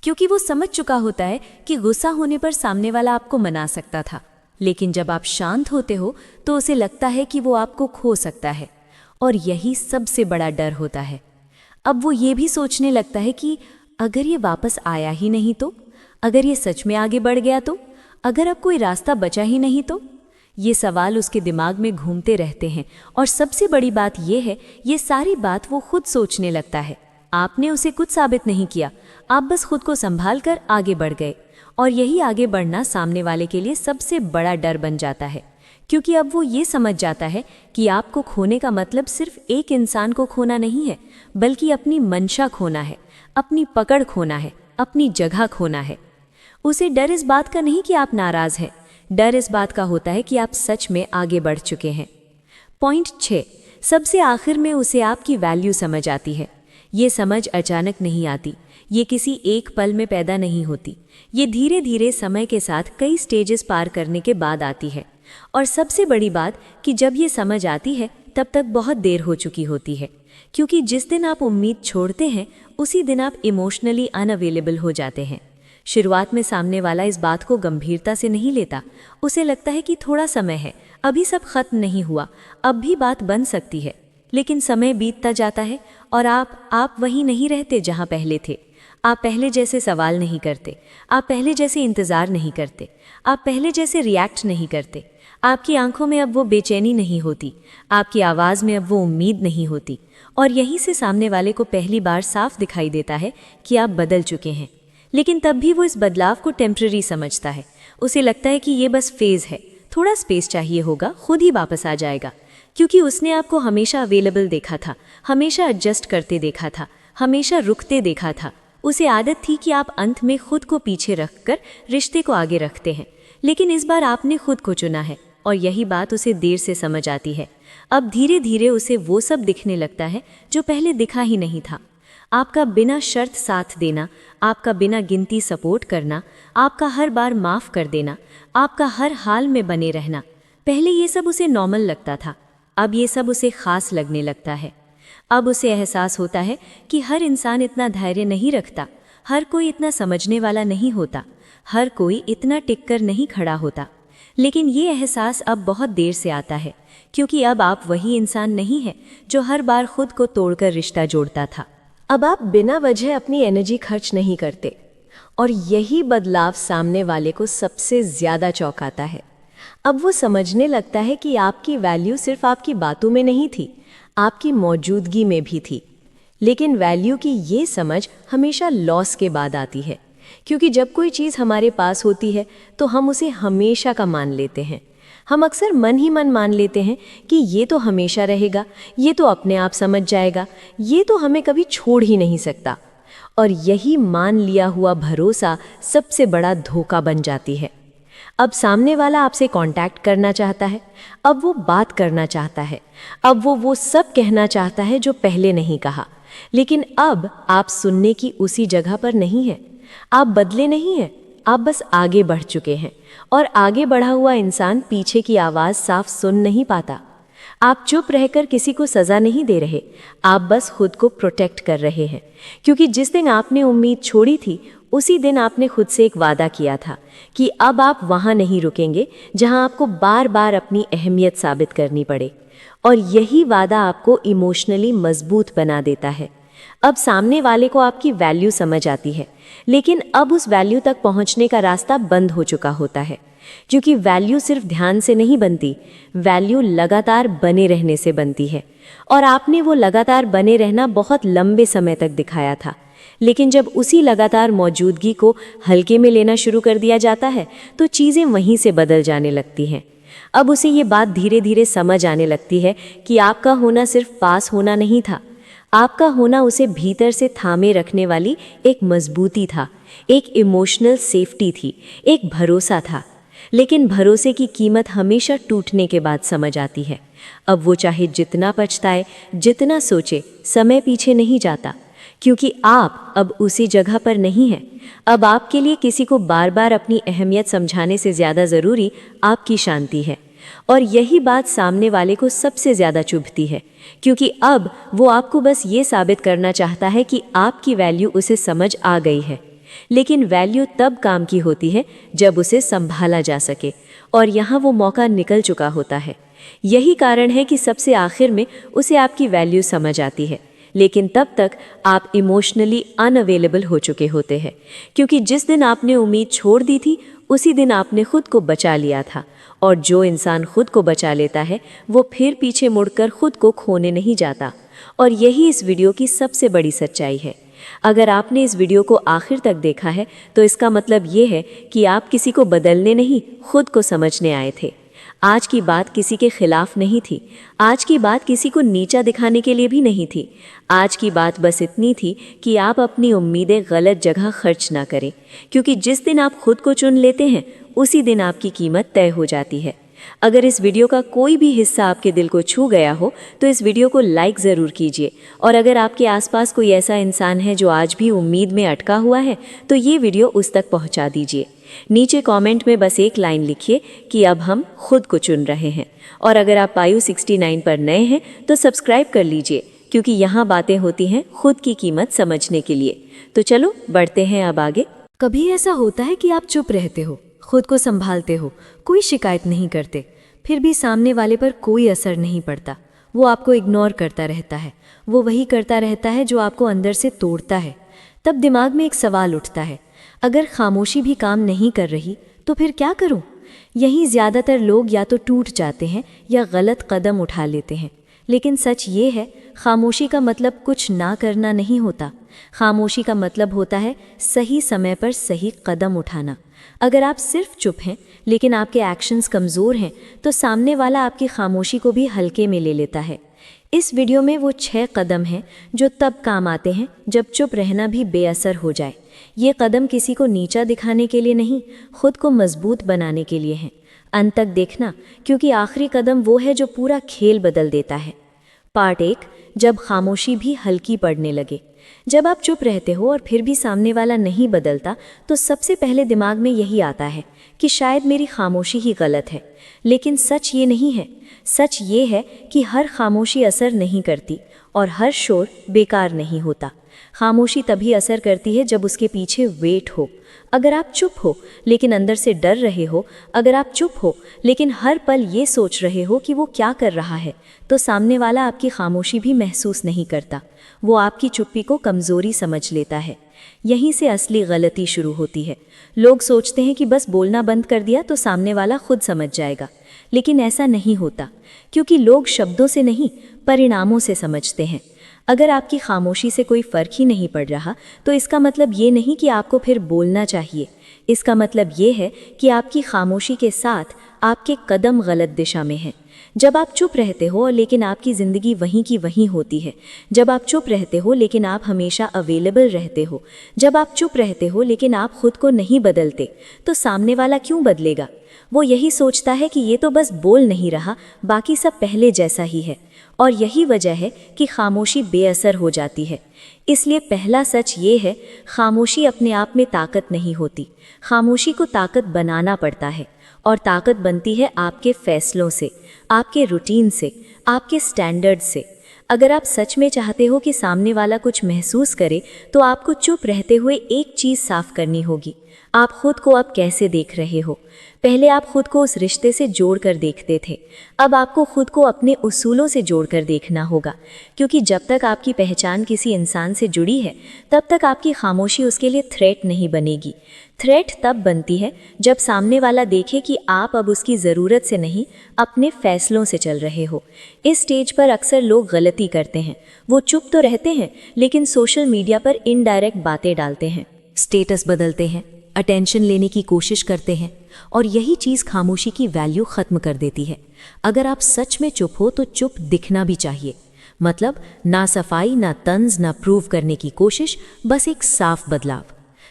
क्योंकि वो समझ चुका होता है कि गुस्सा होने पर सामने वाला आपको मना सकता था, लेकिन जब आप शांत होते हो तो उसे लगता है कि वो आपको खो सकता है। और यही सबसे बड़ा डर होता है। अब वो ये भी सोचने लगता है कि अगर ये वापस आया ही नहीं तो, अगर ये सच में आगे बढ़ गया तो, अगर अब कोई रास्ता बचा ही नहीं तो। ये सवाल उसके दिमाग में घूमते रहते हैं, और सबसे बड़ी बात ये है, ये सारी बात वो खुद सोचने लगता है। आपने उसे कुछ साबित नहीं किया, आप बस खुद को संभाल कर आगे बढ़ गए। और यही आगे बढ़ना सामने वाले के लिए सबसे बड़ा डर बन जाता है, क्योंकि अब वो ये समझ जाता है कि आपको खोने का मतलब सिर्फ एक इंसान को खोना नहीं है, बल्कि अपनी मंशा खोना है, अपनी पकड़ खोना है, अपनी जगह खोना है। उसे डर इस बात का नहीं कि आप नाराज़ हैं, डर इस बात का होता है कि आप सच में आगे बढ़ चुके हैं। पॉइंट 6, सबसे आखिर में उसे आपकी वैल्यू समझ आती है। ये समझ अचानक नहीं आती, ये किसी एक पल में पैदा नहीं होती, ये धीरे धीरे समय के साथ कई स्टेजेस पार करने के बाद आती है। और सबसे बड़ी बात कि जब ये समझ आती है तब तक बहुत देर हो चुकी होती है, क्योंकि जिस दिन आप उम्मीद छोड़ते हैं उसी दिन आप इमोशनली अनअवेलेबल हो जाते हैं। शुरुआत में सामने वाला इस बात को गंभीरता से नहीं लेता, उसे लगता है कि थोड़ा समय है, अभी सब खत्म नहीं हुआ, अब भी बात बन सकती है। लेकिन समय बीतता जाता है और आप वहीं नहीं रहते जहां पहले थे। आप पहले जैसे सवाल नहीं करते, आप पहले जैसे इंतज़ार नहीं करते, आप पहले जैसे रिएक्ट नहीं करते। आपकी आंखों में अब वो बेचैनी नहीं होती, आपकी आवाज़ में अब वो उम्मीद नहीं होती। और यहीं से सामने वाले को पहली बार साफ दिखाई देता है कि आप बदल चुके हैं। लेकिन तब भी वो इस बदलाव को टेम्पररी समझता है। उसे लगता है कि ये बस फेज़ है, थोड़ा स्पेस चाहिए होगा, खुद ही वापस आ जाएगा। क्योंकि उसने आपको हमेशा अवेलेबल देखा था, हमेशा एडजस्ट करते देखा था, हमेशा रुकते देखा था। उसे आदत थी कि आप अंत में खुद को पीछे रखकर रिश्ते को आगे रखते हैं। लेकिन इस बार आपने खुद को चुना है और यही बात उसे देर से समझ आती है। अब धीरे धीरे उसे वो सब दिखने लगता है जो पहले दिखा ही नहीं था। आपका बिना शर्त साथ देना, आपका बिना गिनती सपोर्ट करना, आपका हर बार माफ़ कर देना, आपका हर हाल में बने रहना। पहले ये सब उसे नॉर्मल लगता था, अब ये सब उसे ख़ास लगने लगता है। अब उसे एहसास होता है कि हर इंसान इतना धैर्य नहीं रखता, हर कोई इतना समझने वाला नहीं होता, हर कोई इतना टिककर नहीं खड़ा होता। लेकिन ये एहसास अब बहुत देर से आता है, क्योंकि अब आप वही इंसान नहीं हैं जो हर बार खुद को तोड़कर रिश्ता जोड़ता था। अब आप बिना वजह अपनी एनर्जी खर्च नहीं करते। और यही बदलाव सामने वाले को सबसे ज़्यादा चौंकाता है। अब वो समझने लगता है कि आपकी वैल्यू सिर्फ आपकी बातों में नहीं थी, आपकी मौजूदगी में भी थी। लेकिन वैल्यू की ये समझ हमेशा लॉस के बाद आती है, क्योंकि जब कोई चीज़ हमारे पास होती है तो हम उसे हमेशा का मान लेते हैं। हम अक्सर मन ही मन मान लेते हैं कि ये तो हमेशा रहेगा, ये तो अपने आप समझ जाएगा, ये तो हमें कभी छोड़ ही नहीं सकता। और यही मान लिया हुआ भरोसा सबसे बड़ा धोखा बन जाती है। अब सामने वाला आपसे कांटेक्ट करना चाहता है, अब वो बात करना चाहता है, अब वो सब कहना चाहता है जो पहले नहीं कहा। लेकिन अब आप सुनने की उसी जगह पर नहीं हैं, आप बदले नहीं हैं, आप बस आगे बढ़ चुके हैं। और आगे बढ़ा हुआ इंसान पीछे की आवाज़ साफ सुन नहीं पाता। आप चुप रहकर किसी को सज़ा नहीं दे रहे, आप बस खुद को प्रोटेक्ट कर रहे हैं। क्योंकि जिस दिन आपने उम्मीद छोड़ी थी उसी दिन आपने खुद से एक वादा किया था कि अब आप वहाँ नहीं रुकेंगे जहाँ आपको बार बार अपनी अहमियत साबित करनी पड़े। और यही वादा आपको इमोशनली मजबूत बना देता है। अब सामने वाले को आपकी वैल्यू समझ आती है, लेकिन अब उस वैल्यू तक पहुंचने का रास्ता बंद हो चुका होता है। क्योंकि वैल्यू सिर्फ ध्यान से नहीं बनती, वैल्यू लगातार बने रहने से बनती है। और आपने वो लगातार बने रहना बहुत लंबे समय तक दिखाया था। लेकिन जब उसी लगातार मौजूदगी को हल्के में लेना शुरू कर दिया जाता है तो चीज़ें वहीं से बदल जाने लगती हैं। अब उसे ये बात धीरे धीरे समझ आने लगती है कि आपका होना सिर्फ पास होना नहीं था, आपका होना उसे भीतर से थामे रखने वाली एक मजबूती था, एक इमोशनल सेफ्टी थी, एक भरोसा था। लेकिन भरोसे की कीमत हमेशा टूटने के बाद समझ आती है। अब वो चाहे जितना पछताए, जितना सोचे, समय पीछे नहीं जाता, क्योंकि आप अब उसी जगह पर नहीं हैं। अब आपके लिए किसी को बार बार अपनी अहमियत समझाने से ज़्यादा ज़रूरी आपकी शांति है। और यही बात सामने वाले को सबसे ज़्यादा चुभती है, क्योंकि अब वो आपको बस ये साबित करना चाहता है कि आपकी वैल्यू उसे समझ आ गई है। लेकिन वैल्यू तब काम की होती है जब उसे संभाला जा सके, और यहाँ वो मौका निकल चुका होता है। यही कारण है कि सबसे आखिर में उसे आपकी वैल्यू समझ आती है, लेकिन तब तक आप इमोशनली अनअवेलेबल हो चुके होते हैं, क्योंकि जिस दिन आपने उम्मीद छोड़ दी थी उसी दिन आपने खुद को बचा लिया था। और जो इंसान खुद को बचा लेता है वो फिर पीछे मुड़कर खुद को खोने नहीं जाता। और यही इस वीडियो की सबसे बड़ी सच्चाई है। अगर आपने इस वीडियो को आखिर तक देखा है तो इसका मतलब ये है कि आप किसी को बदलने नहीं, खुद को समझने आए थे। आज की बात किसी के खिलाफ नहीं थी, आज की बात किसी को नीचा दिखाने के लिए भी नहीं थी। आज की बात बस इतनी थी कि आप अपनी उम्मीदें गलत जगह खर्च ना करें, क्योंकि जिस दिन आप खुद को चुन लेते हैं उसी दिन आपकी कीमत तय हो जाती है। अगर इस वीडियो का कोई भी हिस्सा आपके दिल को छू गया हो तो इस वीडियो को लाइक ज़रूर कीजिए। और अगर आपके आसपास कोई ऐसा इंसान है जो आज भी उम्मीद में अटका हुआ है तो ये वीडियो उस तक पहुंचा दीजिए। नीचे कमेंट में बस एक लाइन लिखिए कि अब हम खुद को चुन रहे हैं। और अगर आप आयु 69 पर नए हैं तो सब्सक्राइब कर लीजिए, क्योंकि यहाँ बातें होती हैं खुद की कीमत समझने के लिए। तो चलो बढ़ते हैं अब आगे। कभी ऐसा होता है कि आप चुप रहते हो, खुद को संभालते हो, कोई शिकायत नहीं करते, फिर भी सामने वाले पर कोई असर नहीं पड़ता। वो आपको इग्नोर करता रहता है, वो वही करता रहता है जो आपको अंदर से तोड़ता है। तब दिमाग में एक सवाल उठता है, अगर खामोशी भी काम नहीं कर रही तो फिर क्या करूं? यहीं ज़्यादातर लोग या तो टूट जाते हैं या गलत कदम उठा लेते हैं। लेकिन सच ये है, खामोशी का मतलब कुछ ना करना नहीं होता। खामोशी का मतलब होता है सही समय पर सही कदम उठाना। अगर आप सिर्फ चुप हैं लेकिन आपके एक्शंस कमज़ोर हैं तो सामने वाला आपकी खामोशी को भी हल्के में ले लेता है। इस वीडियो में वो 6 कदम हैं जो तब काम आते हैं जब चुप रहना भी बेअसर हो जाए। ये कदम किसी को नीचा दिखाने के लिए नहीं, खुद को मजबूत बनाने के लिए हैं। अंत तक देखना, क्योंकि आखिरी कदम वो है जो पूरा खेल बदल देता है। पार्ट 1, जब खामोशी भी हल्की पड़ने लगे। जब आप चुप रहते हो और फिर भी सामने वाला नहीं बदलता तो सबसे पहले दिमाग में यही आता है कि शायद मेरी खामोशी ही गलत है। लेकिन सच ये नहीं है। सच ये है कि हर खामोशी असर नहीं करती और हर शोर बेकार नहीं होता। खामोशी तभी असर करती है जब उसके पीछे वेट हो। अगर आप चुप हो लेकिन अंदर से डर रहे हो, अगर आप चुप हो लेकिन हर पल ये सोच रहे हो कि वो क्या कर रहा है, तो सामने वाला आपकी खामोशी भी महसूस नहीं करता। वो आपकी चुप्पी को कमज़ोरी समझ लेता है। यहीं से असली गलती शुरू होती है। लोग सोचते हैं कि बस बोलना बंद कर दिया तो सामने वाला खुद समझ जाएगा, लेकिन ऐसा नहीं होता, क्योंकि लोग शब्दों से नहीं, परिणामों से समझते हैं। अगर आपकी खामोशी से कोई फ़र्क ही नहीं पड़ रहा तो इसका मतलब ये नहीं कि आपको फिर बोलना चाहिए। इसका मतलब ये है कि आपकी खामोशी के साथ आपके कदम गलत दिशा में हैं। जब आप चुप रहते हो लेकिन आपकी ज़िंदगी वहीं की वहीं होती है, जब आप चुप रहते हो लेकिन आप हमेशा अवेलेबल रहते हो, जब आप चुप रहते हो लेकिन आप खुद को नहीं बदलते, तो सामने वाला क्यों बदलेगा? वो यही सोचता है कि ये तो बस बोल नहीं रहा, बाकी सब पहले जैसा ही है। और यही वजह है कि खामोशी बेअसर हो जाती है। इसलिए पहला सच ये है, खामोशी अपने आप में ताकत नहीं होती। खामोशी को ताकत बनाना पड़ता है, और ताकत बनती है आपके फैसलों से, आपके रूटीन से, आपके स्टैंडर्ड से। अगर आप सच में चाहते हो कि सामने वाला कुछ महसूस करे तो आपको चुप रहते हुए एक चीज़ साफ करनी होगी, आप खुद को अब कैसे देख रहे हो। पहले आप खुद को उस रिश्ते से जोड़कर देखते थे, अब आपको खुद को अपने उसूलों से जोड़कर देखना होगा, क्योंकि जब तक आपकी पहचान किसी इंसान से जुड़ी है तब तक आपकी खामोशी उसके लिए थ्रेट नहीं बनेगी। थ्रेट तब बनती है जब सामने वाला देखे कि आप अब उसकी ज़रूरत से नहीं, अपने फैसलों से चल रहे हो। इस स्टेज पर अक्सर लोग गलती करते हैं। वो चुप तो रहते हैं लेकिन सोशल मीडिया पर इनडायरेक्ट बातें डालते हैं, स्टेटस बदलते हैं, अटेंशन लेने की कोशिश करते हैं, और यही चीज़ खामोशी की वैल्यू ख़त्म कर देती है। अगर आप सच में चुप हो तो चुप दिखना भी चाहिए। मतलब ना सफाई, ना तंज, ना प्रूव करने की कोशिश, बस एक साफ बदलाव।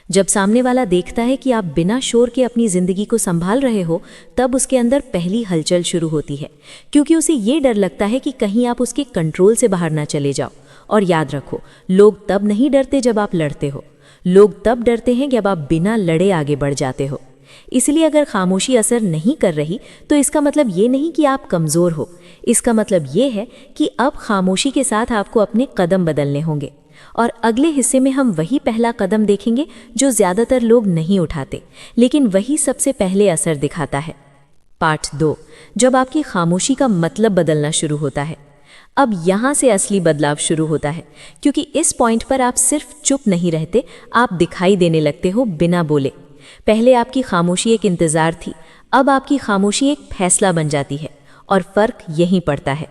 जब सामने वाला देखता है कि आप बिना शोर के अपनी ज़िंदगी को संभाल रहे हो, तब उसके अंदर पहली हलचल शुरू होती है, क्योंकि उसे ये डर लगता है कि कहीं आप उसके कंट्रोल से बाहर ना चले जाओ। और याद रखो, लोग तब नहीं डरते जब आप लड़ते हो, लोग तब डरते हैं जब आप बिना लड़े आगे बढ़ जाते हो। इसलिए अगर खामोशी असर नहीं कर रही तो इसका मतलब ये नहीं कि आप कमज़ोर हो, इसका मतलब ये है कि अब खामोशी के साथ आपको अपने कदम बदलने होंगे। और अगले हिस्से में हम वही पहला कदम देखेंगे जो ज़्यादातर लोग नहीं उठाते, लेकिन वही सबसे पहले असर दिखाता है। पार्ट 2, जब आपकी खामोशी का मतलब बदलना शुरू होता है। अब यहाँ से असली बदलाव शुरू होता है, क्योंकि इस पॉइंट पर आप सिर्फ चुप नहीं रहते, आप दिखाई देने लगते हो बिना बोले। पहले आपकी खामोशी एक इंतज़ार थी, अब आपकी खामोशी एक फैसला बन जाती है। और फ़र्क यहीं पड़ता है।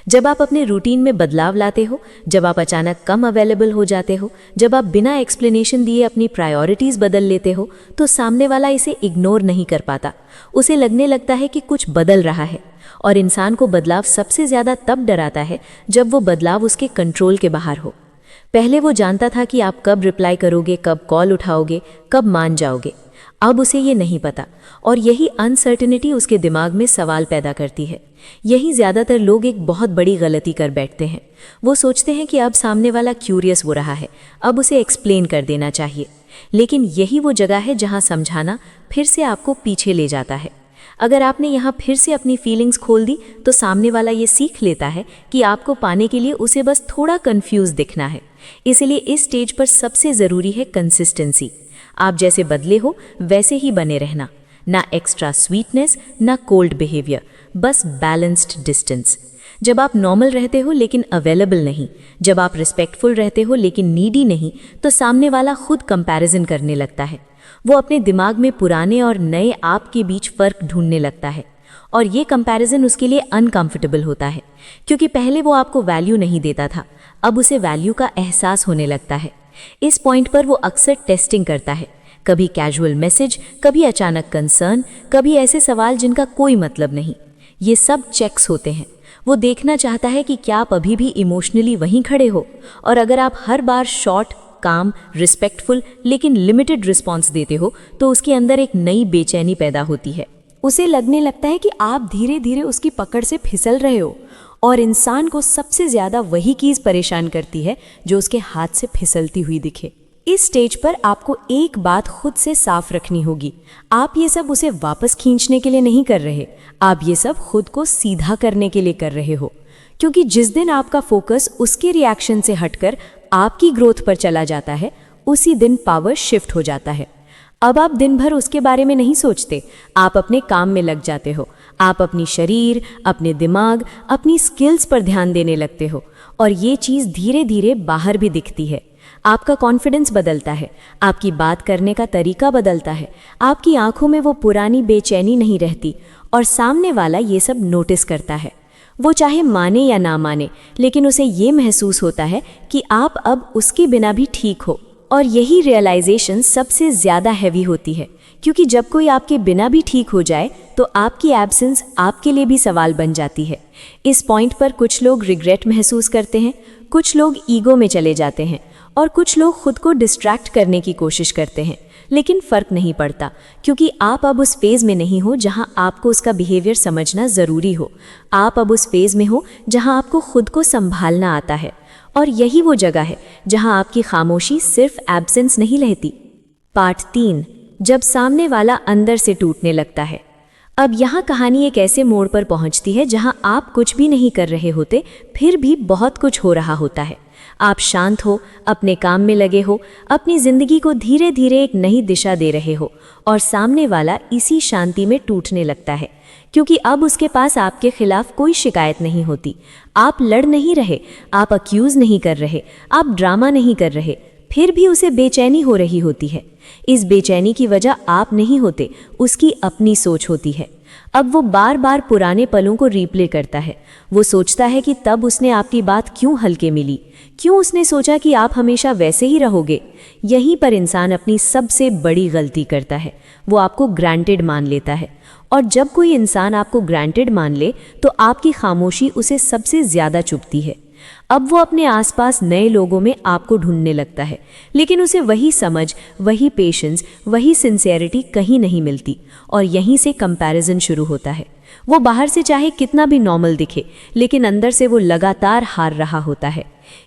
जब आप अपने रूटीन में बदलाव लाते हो, जब आप अचानक कम अवेलेबल हो जाते हो, जब आप बिना एक्सप्लेनेशन दिए अपनी प्रायोरिटीज़ बदल लेते हो, तो सामने वाला इसे इग्नोर नहीं कर पाता। उसे लगने लगता है कि कुछ बदल रहा है। और इंसान को बदलाव सबसे ज़्यादा तब डराता है जब वो बदलाव उसके कंट्रोल के बाहर हो। पहले वो जानता था कि आप कब रिप्लाई करोगे, कब कॉल उठाओगे, कब मान जाओगे। अब उसे ये नहीं पता, और यही अनसर्टेनिटी उसके दिमाग में सवाल पैदा करती है। यही ज़्यादातर लोग एक बहुत बड़ी गलती कर बैठते हैं। वो सोचते हैं कि अब सामने वाला क्यूरियस हो रहा है, अब उसे एक्सप्लेन कर देना चाहिए। लेकिन यही वो जगह है जहाँ समझाना फिर से आपको पीछे ले जाता है। अगर आपने यहाँ फिर से अपनी फीलिंग्स खोल दी, तो सामने वाला ये सीख लेता है कि आपको पाने के लिए उसे बस थोड़ा कंफ्यूज दिखना है। इसलिए इस स्टेज पर सबसे ज़रूरी है कंसिस्टेंसी। आप जैसे बदले हो वैसे ही बने रहना, ना एक्स्ट्रा स्वीटनेस, ना कोल्ड बिहेवियर, बस बैलेंस्ड डिस्टेंस। जब आप नॉर्मल रहते हो लेकिन अवेलेबल नहीं, जब आप रिस्पेक्टफुल रहते हो लेकिन नीडी नहीं, तो सामने वाला खुद कंपैरिजन करने लगता है। वो अपने दिमाग में पुराने और नए आप के बीच फ़र्क ढूंढने लगता है। और ये कंपैरिजन उसके लिए अनकंफर्टेबल होता है, क्योंकि पहले वो आपको वैल्यू नहीं देता था, अब उसे वैल्यू का एहसास होने लगता है। इस पॉइंट पर वो अक्सर टेस्टिंग करता है, कभी कैजुअल मैसेज, कभी अचानक कंसर्न, कभी ऐसे सवाल जिनका कोई मतलब नहीं। ये सब चेक्स होते हैं। वो देखना चाहता है कि क्या आप अभी भी इमोशनली वहीं खड़े हो। और अगर आप हर बार शॉर्ट, काम, रिस्पेक्टफुल लेकिन लिमिटेड रिस्पॉन्स देते हो, तो उसके अंदर एक नई बेचैनी पैदा होती है। उसे लगने लगता है कि आप धीरे धीरे उसकी पकड़ से फिसल रहे हो। और इंसान को सबसे ज़्यादा वही चीज़ परेशान करती है जो उसके हाथ से फिसलती हुई दिखे। इस स्टेज पर आपको एक बात खुद से साफ रखनी होगी। आप ये सब उसे वापस खींचने के लिए नहीं कर रहे, आप ये सब खुद को सीधा करने के लिए कर रहे हो। क्योंकि जिस दिन आपका फोकस उसके रिएक्शन से हटकर आपकी ग्रोथ पर चला जाता है, उसी दिन पावर शिफ्ट हो जाता है। अब आप दिन भर उसके बारे में नहीं सोचते, आप अपने काम में लग जाते हो। आप अपनी शरीर, अपने दिमाग, अपनी स्किल्स पर ध्यान देने लगते हो। और ये चीज़ धीरे धीरे बाहर भी दिखती है। आपका कॉन्फिडेंस बदलता है, आपकी बात करने का तरीका बदलता है, आपकी आंखों में वो पुरानी बेचैनी नहीं रहती। और सामने वाला ये सब नोटिस करता है। वो चाहे माने या ना माने, लेकिन उसे ये महसूस होता है कि आप अब उसके बिना भी ठीक हो। और यही रियलाइजेशन सबसे ज़्यादा हैवी होती है, क्योंकि जब कोई आपके बिना भी ठीक हो जाए, तो आपकी एब्सेंस आपके लिए भी सवाल बन जाती है। इस पॉइंट पर कुछ लोग रिग्रेट महसूस करते हैं, कुछ लोग ईगो में चले जाते हैं, और कुछ लोग खुद को डिस्ट्रैक्ट करने की कोशिश करते हैं। लेकिन फ़र्क नहीं पड़ता, क्योंकि आप अब उस फेज़ में नहीं हो जहां आपको उसका बिहेवियर समझना ज़रूरी हो। आप अब उस फेज़ में हो जहां आपको खुद को संभालना आता है। और यही वो जगह है जहां आपकी खामोशी सिर्फ एब्सेंस नहीं रहती। पार्ट 3, जब सामने वाला अंदर से टूटने लगता है। अब यहाँ कहानी एक ऐसे मोड़ पर पहुँचती है जहाँ आप कुछ भी नहीं कर रहे होते, फिर भी बहुत कुछ हो रहा होता है। आप शांत हो, अपने काम में लगे हो, अपनी ज़िंदगी को धीरे धीरे एक नई दिशा दे रहे हो, और सामने वाला इसी शांति में टूटने लगता है, क्योंकि अब उसके पास आपके खिलाफ कोई शिकायत नहीं होती। आप लड़ नहीं रहे, आप अक्यूज़ नहीं कर रहे, आप ड्रामा नहीं कर रहे, फिर भी उसे बेचैनी हो रही होती है। इस बेचैनी की वजह आप नहीं होते, उसकी अपनी सोच होती है। अब वो बार बार पुराने पलों को रिप्ले करता है। वो सोचता है कि तब उसने आपकी बात क्यों हल्के मिली, क्यों उसने सोचा कि आप हमेशा वैसे ही रहोगे। यहीं पर इंसान अपनी सबसे बड़ी गलती करता है, वो आपको ग्रांटेड मान लेता है। और जब कोई इंसान आपको ग्रांटेड मान ले, तो आपकी खामोशी उसे सबसे ज़्यादा चुभती है। अब वो अपने आसपास नए लोगों में आपको ढूंढने लगता है, लेकिन उसे वही समझ, वही पेशेंस, वही सिंसियरिटी कहीं नहीं मिलती। और यहीं से कंपैरिजन शुरू होता है। वो बाहर से चाहे कितना भी नॉर्मल दिखे, लेकिन अंदर से वो लगातार हार रहा होता है।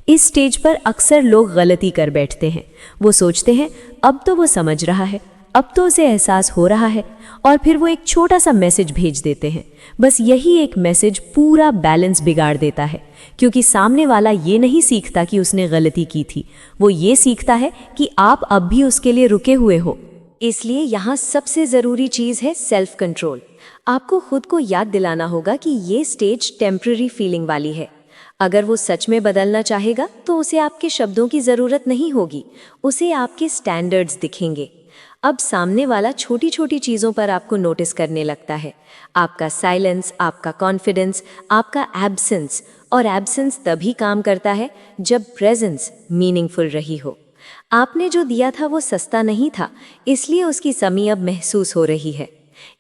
इस स्टेज पर अक्सर लोग गलती कर बैठते हैं। वो सोचते हैं अब तो वो समझ रहा है, अब तो उसे एहसास हो रहा है, और फिर वो एक छोटा सा मैसेज भेज देते हैं। बस यही एक मैसेज पूरा बैलेंस बिगाड़ देता है, क्योंकि सामने वाला ये नहीं सीखता कि उसने गलती की थी, वो ये सीखता है कि आप अब भी उसके लिए रुके हुए हो। इसलिए यहाँ सबसे ज़रूरी चीज़ है सेल्फ कंट्रोल। आपको खुद को याद दिलाना होगा कि ये स्टेज टेम्पररी फीलिंग वाली है। अगर वो सच में बदलना चाहेगा तो उसे आपके शब्दों की ज़रूरत नहीं होगी, उसे आपके स्टैंडर्ड्स दिखेंगे। अब सामने वाला छोटी छोटी चीज़ों पर आपको नोटिस करने लगता है, आपका साइलेंस, आपका कॉन्फिडेंस, आपका एब्सेंस। और एब्सेंस तभी काम करता है जब प्रेजेंस मीनिंगफुल रही हो। आपने जो दिया था वो सस्ता नहीं था, इसलिए उसकी कमी अब महसूस हो रही है।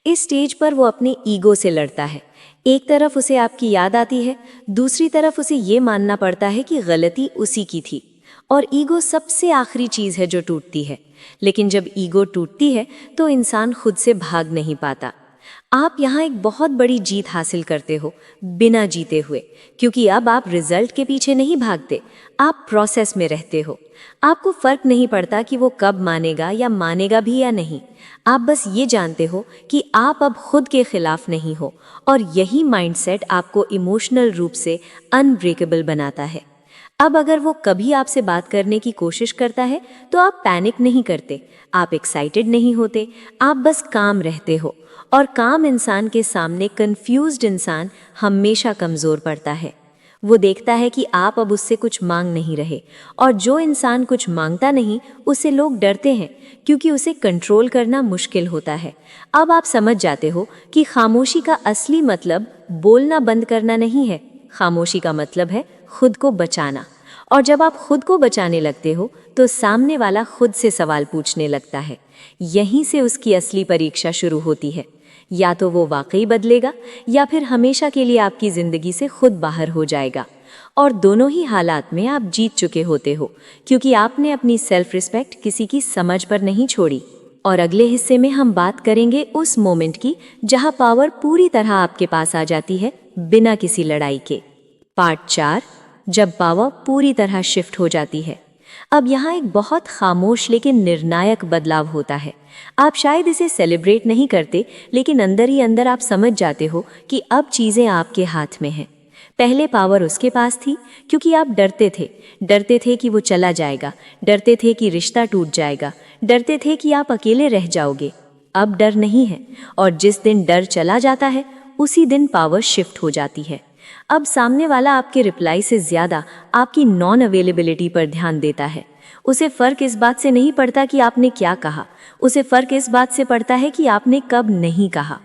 इस स्टेज पर वो अपने ईगो से लड़ता है। एक तरफ उसे आपकी याद आती है, दूसरी तरफ उसे ये मानना पड़ता है कि गलती उसी की थी। और ईगो सबसे आखिरी चीज़ है जो टूटती है। लेकिन जब ईगो टूटती है तो इंसान खुद से भाग नहीं पाता। आप यहाँ एक बहुत बड़ी जीत हासिल करते हो बिना जीते हुए, क्योंकि अब आप रिजल्ट के पीछे नहीं भागते, आप प्रोसेस में रहते हो। आपको फर्क नहीं पड़ता कि वो कब मानेगा या मानेगा भी या नहीं। आप बस ये जानते हो कि आप अब खुद के खिलाफ नहीं हो, और यही माइंडसेट आपको इमोशनल रूप से अनब्रेकेबल बनाता है। अब अगर वो कभी आपसे बात करने की कोशिश करता है तो आप पैनिक नहीं करते, आप एक्साइटेड नहीं होते, आप बस काम रहते हो। और काम इंसान के सामने कंफ्यूज्ड इंसान हमेशा कमज़ोर पड़ता है। वो देखता है कि आप अब उससे कुछ मांग नहीं रहे, और जो इंसान कुछ मांगता नहीं उससे लोग डरते हैं, क्योंकि उसे कंट्रोल करना मुश्किल होता है। अब आप समझ जाते हो कि खामोशी का असली मतलब बोलना बंद करना नहीं है, खामोशी का मतलब है खुद को बचाना। और जब आप खुद को बचाने लगते हो तो सामने वाला खुद से सवाल पूछने लगता है। यहीं से उसकी असली परीक्षा शुरू होती है। या तो वो वाकई बदलेगा या फिर हमेशा के लिए आपकी ज़िंदगी से खुद बाहर हो जाएगा। और दोनों ही हालात में आप जीत चुके होते हो, क्योंकि आपने अपनी सेल्फ रिस्पेक्ट किसी की समझ पर नहीं छोड़ी। और अगले हिस्से में हम बात करेंगे उस मोमेंट की जहां पावर पूरी तरह आपके पास आ जाती है बिना किसी लड़ाई के। पार्ट 4, जब पावर पूरी तरह शिफ्ट हो जाती है। अब यहाँ एक बहुत खामोश लेकिन निर्णायक बदलाव होता है। आप शायद इसे सेलिब्रेट नहीं करते, लेकिन अंदर ही अंदर आप समझ जाते हो कि अब चीज़ें आपके हाथ में हैं। पहले पावर उसके पास थी क्योंकि आप डरते थे कि वो चला जाएगा, डरते थे कि रिश्ता टूट जाएगा, डरते थे कि आप अकेले रह जाओगे। अब डर नहीं है, और जिस दिन डर चला जाता है उसी दिन पावर शिफ्ट हो जाती है। अब सामने वाला आपके रिप्लाई से ज़्यादा आपकी नॉन अवेलेबिलिटी पर ध्यान देता है। उसे फ़र्क इस बात से नहीं पड़ता कि आपने क्या कहा, उसे फ़र्क इस बात से पड़ता है कि आपने कब नहीं कहा।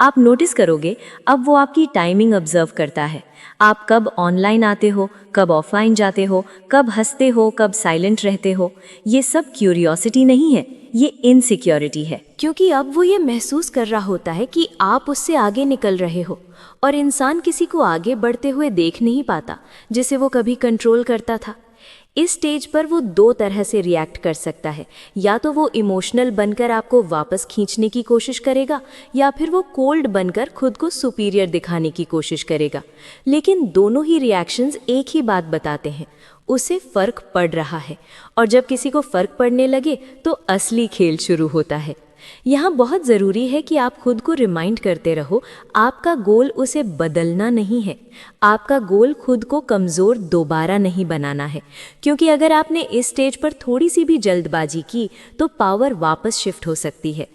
आप नोटिस करोगे अब वो आपकी टाइमिंग ऑब्जर्व करता है। आप कब ऑनलाइन आते हो, कब ऑफलाइन जाते हो, कब हंसते हो, कब साइलेंट रहते हो। ये सब क्यूरियोसिटी नहीं है, ये इनसिक्योरिटी है। क्योंकि अब वो ये महसूस कर रहा होता है कि आप उससे आगे निकल रहे हो, और इंसान किसी को आगे बढ़ते हुए देख नहीं पाता जिसे वो कभी कंट्रोल करता था। इस स्टेज पर वो दो तरह से रिएक्ट कर सकता है। या तो वो इमोशनल बनकर आपको वापस खींचने की कोशिश करेगा, या फिर वो कोल्ड बनकर खुद को सुपीरियर दिखाने की कोशिश करेगा। लेकिन दोनों ही रिएक्शंस एक ही बात बताते हैं, उसे फ़र्क पड़ रहा है। और जब किसी को फ़र्क पड़ने लगे तो असली खेल शुरू होता है। यहाँ बहुत ज़रूरी है कि आप खुद को रिमाइंड करते रहो, आपका गोल उसे बदलना नहीं है, आपका गोल खुद को कमज़ोर दोबारा नहीं बनाना है। क्योंकि अगर आपने इस स्टेज पर थोड़ी सी भी जल्दबाजी की तो पावर वापस शिफ्ट हो सकती है।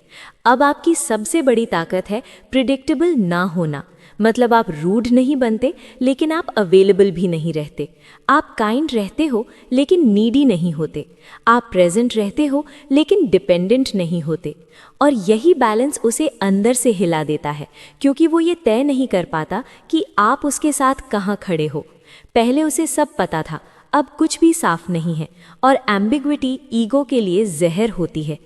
अब आपकी सबसे बड़ी ताकत है प्रिडिक्टेबल ना होना। मतलब आप रूड नहीं बनते, लेकिन आप अवेलेबल भी नहीं रहते। आप काइंड रहते हो लेकिन नीडी नहीं होते। आप प्रेजेंट रहते हो लेकिन डिपेंडेंट नहीं होते। और यही बैलेंस उसे अंदर से हिला देता है, क्योंकि वो ये तय नहीं कर पाता कि आप उसके साथ कहाँ खड़े हो। पहले उसे सब पता था, अब कुछ भी साफ नहीं है। और एम्बिग्विटी ईगो के लिए जहर होती है।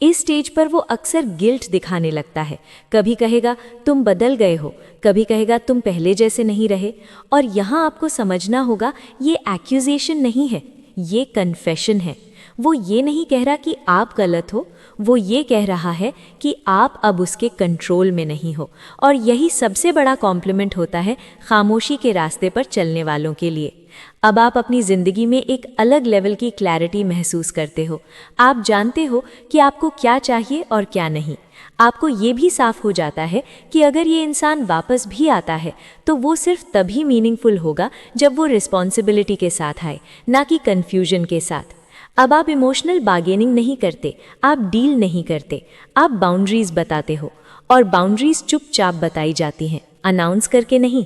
इस स्टेज पर वो अक्सर गिल्ट दिखाने लगता है। कभी कहेगा तुम बदल गए हो, कभी कहेगा तुम पहले जैसे नहीं रहे। और यहाँ आपको समझना होगा, ये एक्यूजेशन नहीं है, ये कन्फेशन है। वो ये नहीं कह रहा कि आप गलत हो, वो ये कह रहा है कि आप अब उसके कंट्रोल में नहीं हो। और यही सबसे बड़ा कॉम्प्लीमेंट होता है खामोशी के रास्ते पर चलने वालों के लिए। अब आप अपनी ज़िंदगी में एक अलग लेवल की क्लैरिटी महसूस करते हो। आप जानते हो कि आपको क्या चाहिए और क्या नहीं। आपको ये भी साफ हो जाता है कि अगर ये इंसान वापस भी आता है तो वो सिर्फ तभी मीनिंगफुल होगा जब वो रिस्पॉन्सिबिलिटी के साथ आए, ना कि कन्फ्यूजन के साथ। अब आप इमोशनल बार्गेनिंग नहीं करते, आप डील नहीं करते, आप बाउंड्रीज बताते हो। और बाउंड्रीज चुपचाप बताई जाती हैं, अनाउंस करके नहीं।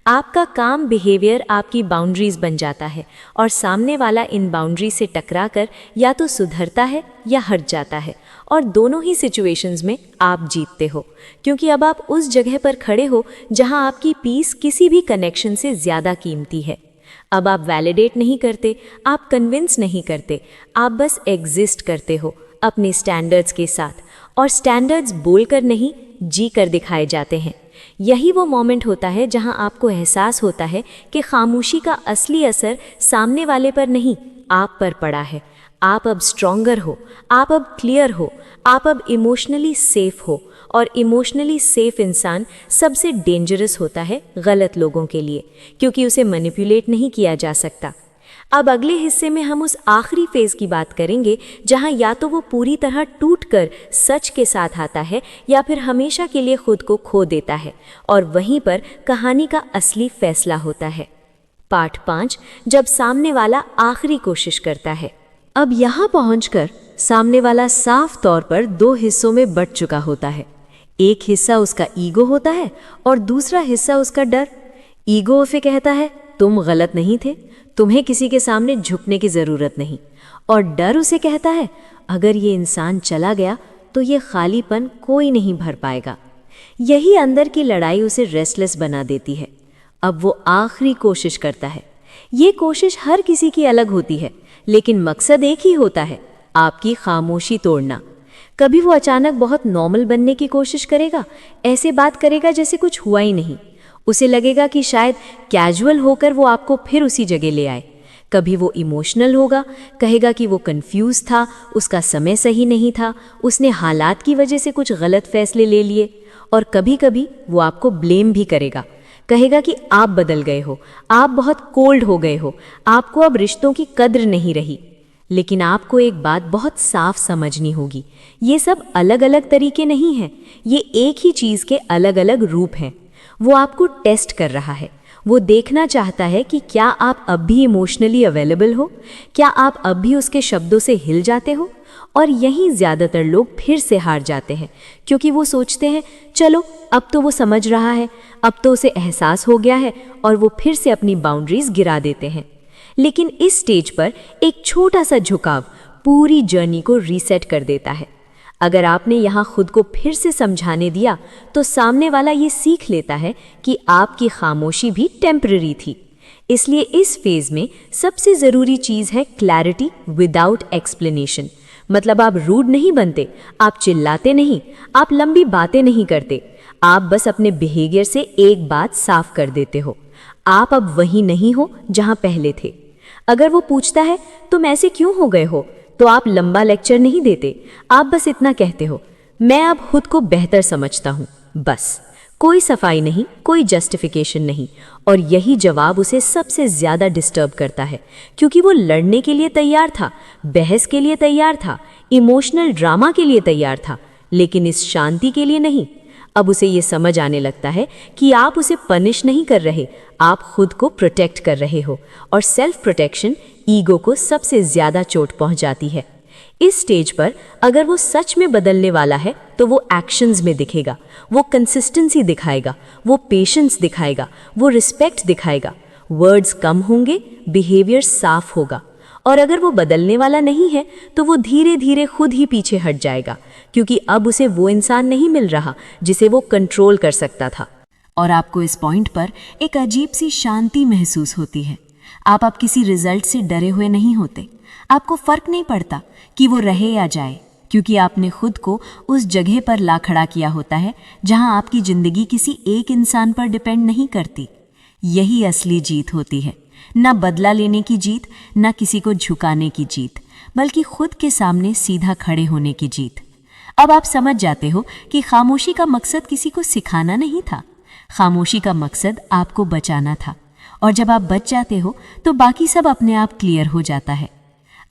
आपका काम बिहेवियर आपकी बाउंड्रीज बन जाता है और सामने वाला इन बाउंड्री से टकराकर या तो सुधरता है या हट जाता है, और दोनों ही सिचुएशंस में आप जीतते हो, क्योंकि अब आप उस जगह पर खड़े हो जहां आपकी पीस किसी भी कनेक्शन से ज़्यादा कीमती है। अब आप वैलिडेट नहीं करते, आप कन्विंस नहीं करते, आप बस एग्जिस्ट करते हो अपने स्टैंडर्ड्स के साथ, और स्टैंडर्ड्स बोलकर नहीं जी कर दिखाए जाते हैं। यही वो मोमेंट होता है जहां आपको एहसास होता है कि खामोशी का असली असर सामने वाले पर नहीं, आप पर पड़ा है। आप अब स्ट्रॉन्गर हो, आप अब क्लियर हो, आप अब इमोशनली सेफ हो, और इमोशनली सेफ इंसान सबसे डेंजरस होता है गलत लोगों के लिए, क्योंकि उसे मैनिपुलेट नहीं किया जा सकता। अब अगले हिस्से में हम उस आखिरी फेज़ की बात करेंगे जहां या तो वो पूरी तरह टूटकर सच के साथ आता है या फिर हमेशा के लिए खुद को खो देता है, और वहीं पर कहानी का असली फैसला होता है। पार्ट 5, जब सामने वाला आखिरी कोशिश करता है। अब यहाँ पहुंचकर सामने वाला साफ तौर पर 2 हिस्सों में बंट चुका होता है। एक हिस्सा उसका ईगो होता है और दूसरा हिस्सा उसका डर। ईगो उसे कहता है तुम गलत नहीं थे, तुम्हें किसी के सामने झुकने की ज़रूरत नहीं, और डर उसे कहता है अगर ये इंसान चला गया तो ये खालीपन कोई नहीं भर पाएगा। यही अंदर की लड़ाई उसे रेस्टलेस बना देती है। अब वो आखिरी कोशिश करता है। ये कोशिश हर किसी की अलग होती है, लेकिन मकसद एक ही होता है, आपकी खामोशी तोड़ना। कभी वो अचानक बहुत नॉर्मल बनने की कोशिश करेगा, ऐसे बात करेगा जैसे कुछ हुआ ही नहीं। उसे लगेगा कि शायद कैजुअल होकर वो आपको फिर उसी जगह ले आए। कभी वो इमोशनल होगा, कहेगा कि वो कंफ्यूज था, उसका समय सही नहीं था, उसने हालात की वजह से कुछ गलत फैसले ले लिए। और कभी कभी वो आपको ब्लेम भी करेगा, कहेगा कि आप बदल गए हो, आप बहुत कोल्ड हो गए हो, आपको अब रिश्तों की कद्र नहीं रही। लेकिन आपको एक बात बहुत साफ समझनी होगी, ये सब अलग अलग तरीके नहीं हैं, ये एक ही चीज़ के अलग अलग रूप हैं। वो आपको टेस्ट कर रहा है, वो देखना चाहता है कि क्या आप अब भी इमोशनली अवेलेबल हो, क्या आप अब भी उसके शब्दों से हिल जाते हो। और यहीं ज़्यादातर लोग फिर से हार जाते हैं, क्योंकि वो सोचते हैं चलो अब तो वो समझ रहा है, अब तो उसे एहसास हो गया है, और वो फिर से अपनी बाउंड्रीज गिरा देते हैं। लेकिन इस स्टेज पर एक छोटा सा झुकाव पूरी जर्नी को रीसेट कर देता है। अगर आपने यहाँ खुद को फिर से समझाने दिया तो सामने वाला ये सीख लेता है कि आपकी खामोशी भी टेम्पररी थी। इसलिए इस फेज में सबसे ज़रूरी चीज़ है क्लैरिटी विदाउट एक्सप्लेनेशन। मतलब आप रूड नहीं बनते, आप चिल्लाते नहीं, आप लंबी बातें नहीं करते, आप बस अपने बिहेवियर से एक बात साफ कर देते हो, आप अब वही नहीं हो जहां पहले थे। अगर वो पूछता है तुम ऐसे क्यों हो गए हो, तो आप लंबा लेक्चर नहीं देते, आप बस इतना कहते हो मैं अब खुद को बेहतर समझता हूँ, बस। कोई सफाई नहीं, कोई जस्टिफिकेशन नहीं। और यही जवाब उसे सबसे ज़्यादा डिस्टर्ब करता है, क्योंकि वो लड़ने के लिए तैयार था, बहस के लिए तैयार था, इमोशनल ड्रामा के लिए तैयार था, लेकिन इस शांति के लिए नहीं। अब उसे ये समझ आने लगता है कि आप उसे पनिश नहीं कर रहे, आप खुद को प्रोटेक्ट कर रहे हो, और सेल्फ प्रोटेक्शन ईगो को सबसे ज़्यादा चोट पहुंचाती है। इस स्टेज पर अगर वो सच में बदलने वाला है तो वो एक्शंस में दिखेगा, वो कंसिस्टेंसी दिखाएगा, वो पेशेंस दिखाएगा, वो रिस्पेक्ट दिखाएगा। वर्ड्स कम होंगे, बिहेवियर साफ होगा। और अगर वो बदलने वाला नहीं है तो वो धीरे धीरे खुद ही पीछे हट जाएगा, क्योंकि अब उसे वो इंसान नहीं मिल रहा जिसे वो कंट्रोल कर सकता था। और आपको इस पॉइंट पर एक अजीब सी शांति महसूस होती है। आप अब किसी रिजल्ट से डरे हुए नहीं होते। आपको फर्क नहीं पड़ता कि वो रहे या जाए, क्योंकि आपने खुद को उस जगह पर ला खड़ा किया होता है जहां आपकी जिंदगी किसी एक इंसान पर डिपेंड नहीं करती। यही असली जीत होती है, ना बदला लेने की जीत, ना किसी को झुकाने की जीत, बल्कि खुद के सामने सीधा खड़े होने की जीत। अब आप समझ जाते हो कि खामोशी का मकसद किसी को सिखाना नहीं था, खामोशी का मकसद आपको बचाना था। और जब आप बच जाते हो तो बाकी सब अपने आप क्लियर हो जाता है।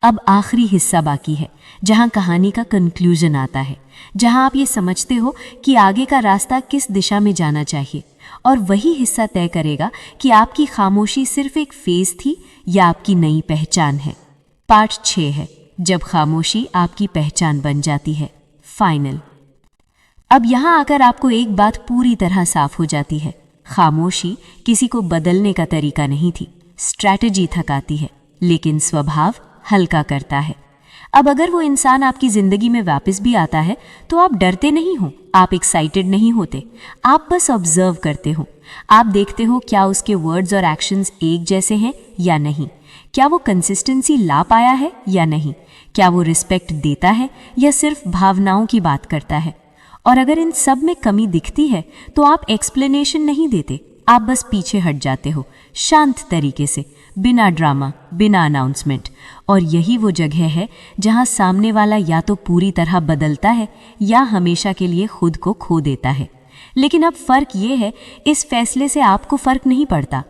अब आखिरी हिस्सा बाकी है, जहां कहानी का कंक्लूजन आता है, जहां आप ये समझते हो कि आगे का रास्ता किस दिशा में जाना चाहिए। और वही हिस्सा तय करेगा कि आपकी खामोशी सिर्फ एक फेज थी या आपकी नई पहचान है। पार्ट 6 है, जब खामोशी आपकी पहचान बन जाती है, फाइनल। अब यहाँ आकर आपको एक बात पूरी तरह साफ हो जाती है, खामोशी किसी को बदलने का तरीका नहीं थी। स्ट्रैटेजी थकाती है, लेकिन स्वभाव हल्का करता है। अब अगर वो इंसान आपकी ज़िंदगी में वापस भी आता है तो आप डरते नहीं हो, आप एक्साइटेड नहीं होते, आप बस ऑब्जर्व करते हो। आप देखते हो क्या उसके वर्ड्स और एक्शंस एक जैसे हैं या नहीं, क्या वो कंसिस्टेंसी ला पाया है या नहीं, क्या वो रिस्पेक्ट देता है या सिर्फ भावनाओं की बात करता है। और अगर इन सब में कमी दिखती है तो आप एक्सप्लेनेशन नहीं देते, आप बस पीछे हट जाते हो शांत तरीके से, बिना ड्रामा, बिना अनाउंसमेंट। और यही वो जगह है जहां सामने वाला या तो पूरी तरह बदलता है या हमेशा के लिए खुद को खो देता है। लेकिन अब फर्क ये है, इस फैसले से आपको फर्क नहीं पड़ता,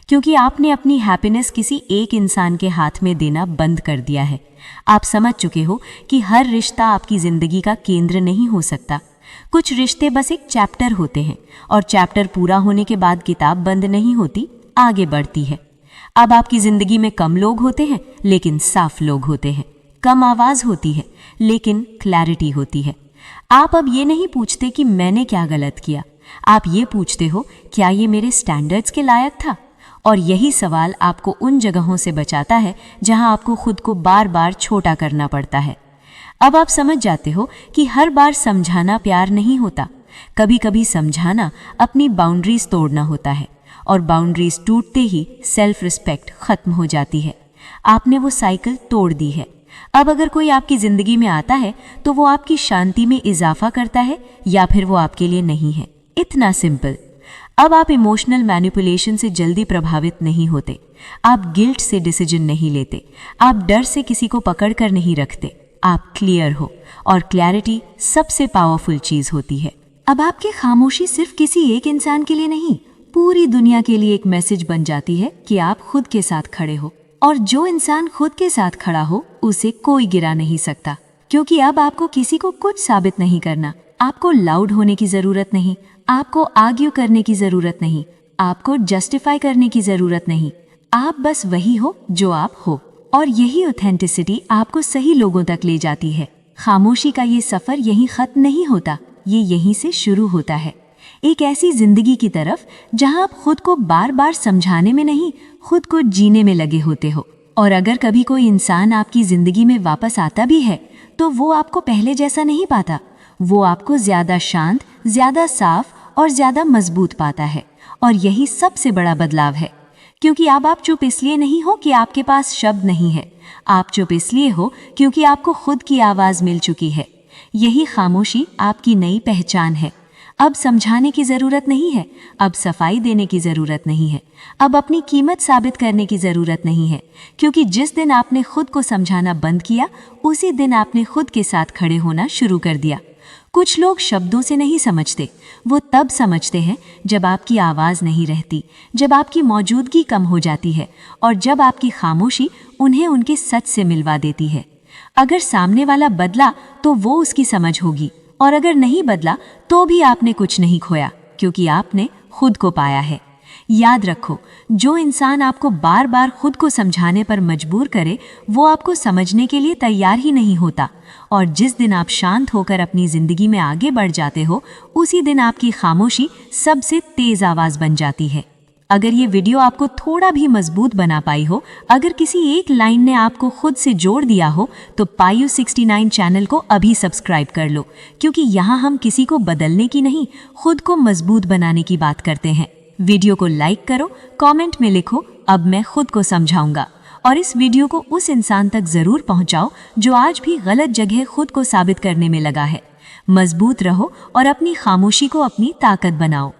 क्योंकि आपने अपनी हैप्पीनेस किसी एक इंसान के हाथ में देना बंद कर दिया है। आप समझ चुके हो कि हर रिश्ता आपकी जिंदगी का केंद्र नहीं हो सकता। कुछ रिश्ते बस एक चैप्टर होते हैं और चैप्टर पूरा होने के बाद किताब बंद नहीं होती, आगे बढ़ती है। अब आपकी जिंदगी में कम लोग होते हैं लेकिन साफ लोग होते हैं, कम आवाज होती है लेकिन क्लैरिटी होती है। आप अब ये नहीं पूछते कि मैंने क्या गलत किया, आप ये पूछते हो क्या ये मेरे स्टैंडर्ड्स के लायक था। और यही सवाल आपको उन जगहों से बचाता है जहां आपको खुद को बार बार छोटा करना पड़ता है। अब आप समझ जाते हो कि हर बार समझाना प्यार नहीं होता, कभी कभी समझाना अपनी बाउंड्रीज तोड़ना होता है, और बाउंड्रीज टूटते ही सेल्फ रिस्पेक्ट खत्म हो जाती है। आपने वो साइकिल तोड़ दी है। अब अगर कोई आपकी जिंदगी में आता है तो वो आपकी शांति में इजाफा करता है या फिर वो आपके लिए नहीं है, इतना सिंपल। अब आप इमोशनल मैनिपुलेशन से जल्दी प्रभावित नहीं होते, आप गिल्ट से डिसीजन नहीं लेते, आप डर से किसी को पकड़ कर नहीं रखते, आप क्लियर हो। और क्लैरिटी सबसे पावरफुल चीज होती है। अब आपकी खामोशी सिर्फ किसी एक इंसान के लिए नहीं, पूरी दुनिया के लिए एक मैसेज बन जाती है कि आप खुद के साथ खड़े हो। और जो इंसान खुद के साथ खड़ा हो उसे कोई गिरा नहीं सकता, क्योंकि अब आपको किसी को कुछ साबित नहीं करना। आपको लाउड होने की जरूरत नहीं, आपको आर्ग्यू करने की जरूरत नहीं, आपको जस्टिफाई करने की जरूरत नहीं। आप बस वही हो जो आप हो, और यही ऑथेंटिसिटी आपको सही लोगों तक ले जाती है। खामोशी का ये सफर यहीं खत्म नहीं होता, ये यहीं से शुरू होता है, एक ऐसी जिंदगी की तरफ जहां आप खुद को बार बार समझाने में नहीं, खुद को जीने में लगे होते हो। और अगर कभी कोई इंसान आपकी जिंदगी में वापस आता भी है तो वो आपको पहले जैसा नहीं पाता, वो आपको ज्यादा शांत, ज्यादा साफ और ज्यादा मजबूत पाता है। और यही सबसे बड़ा बदलाव है, क्योंकि अब आप चुप इसलिए नहीं हो कि आपके पास शब्द नहीं है, आप चुप इसलिए हो क्योंकि आपको खुद की आवाज मिल चुकी है। यही खामोशी आपकी नई पहचान है। अब समझाने की जरूरत नहीं है, अब सफाई देने की जरूरत नहीं है, अब अपनी कीमत साबित करने की जरूरत नहीं है, क्योंकि जिस दिन आपने खुद को समझाना बंद किया उसी दिन आपने खुद के साथ खड़े होना शुरू कर दिया। कुछ लोग शब्दों से नहीं समझते, वो तब समझते हैं जब आपकी आवाज नहीं रहती, जब आपकी मौजूदगी कम हो जाती है और जब आपकी खामोशी उन्हें उनके सच से मिलवा देती है। अगर सामने वाला बदला तो वो उसकी समझ होगी, और अगर नहीं बदला तो भी आपने कुछ नहीं खोया, क्योंकि आपने खुद को पाया है। याद रखो, जो इंसान आपको बार बार खुद को समझाने पर मजबूर करे वो आपको समझने के लिए तैयार ही नहीं होता। और जिस दिन आप शांत होकर अपनी जिंदगी में आगे बढ़ जाते हो उसी दिन आपकी खामोशी सबसे तेज आवाज बन जाती है। अगर ये वीडियो आपको थोड़ा भी मजबूत बना पाई हो, अगर किसी एक लाइन ने आपको खुद से जोड़ दिया हो, तो पायु 69 चैनल को अभी सब्सक्राइब कर लो, क्योंकि यहाँ हम किसी को बदलने की नहीं, खुद को मजबूत बनाने की बात करते हैं। वीडियो को लाइक करो, कमेंट में लिखो अब मैं खुद को समझाऊंगा, और इस वीडियो को उस इंसान तक जरूर पहुंचाओ जो आज भी गलत जगह खुद को साबित करने में लगा है। मजबूत रहो और अपनी खामोशी को अपनी ताकत बनाओ।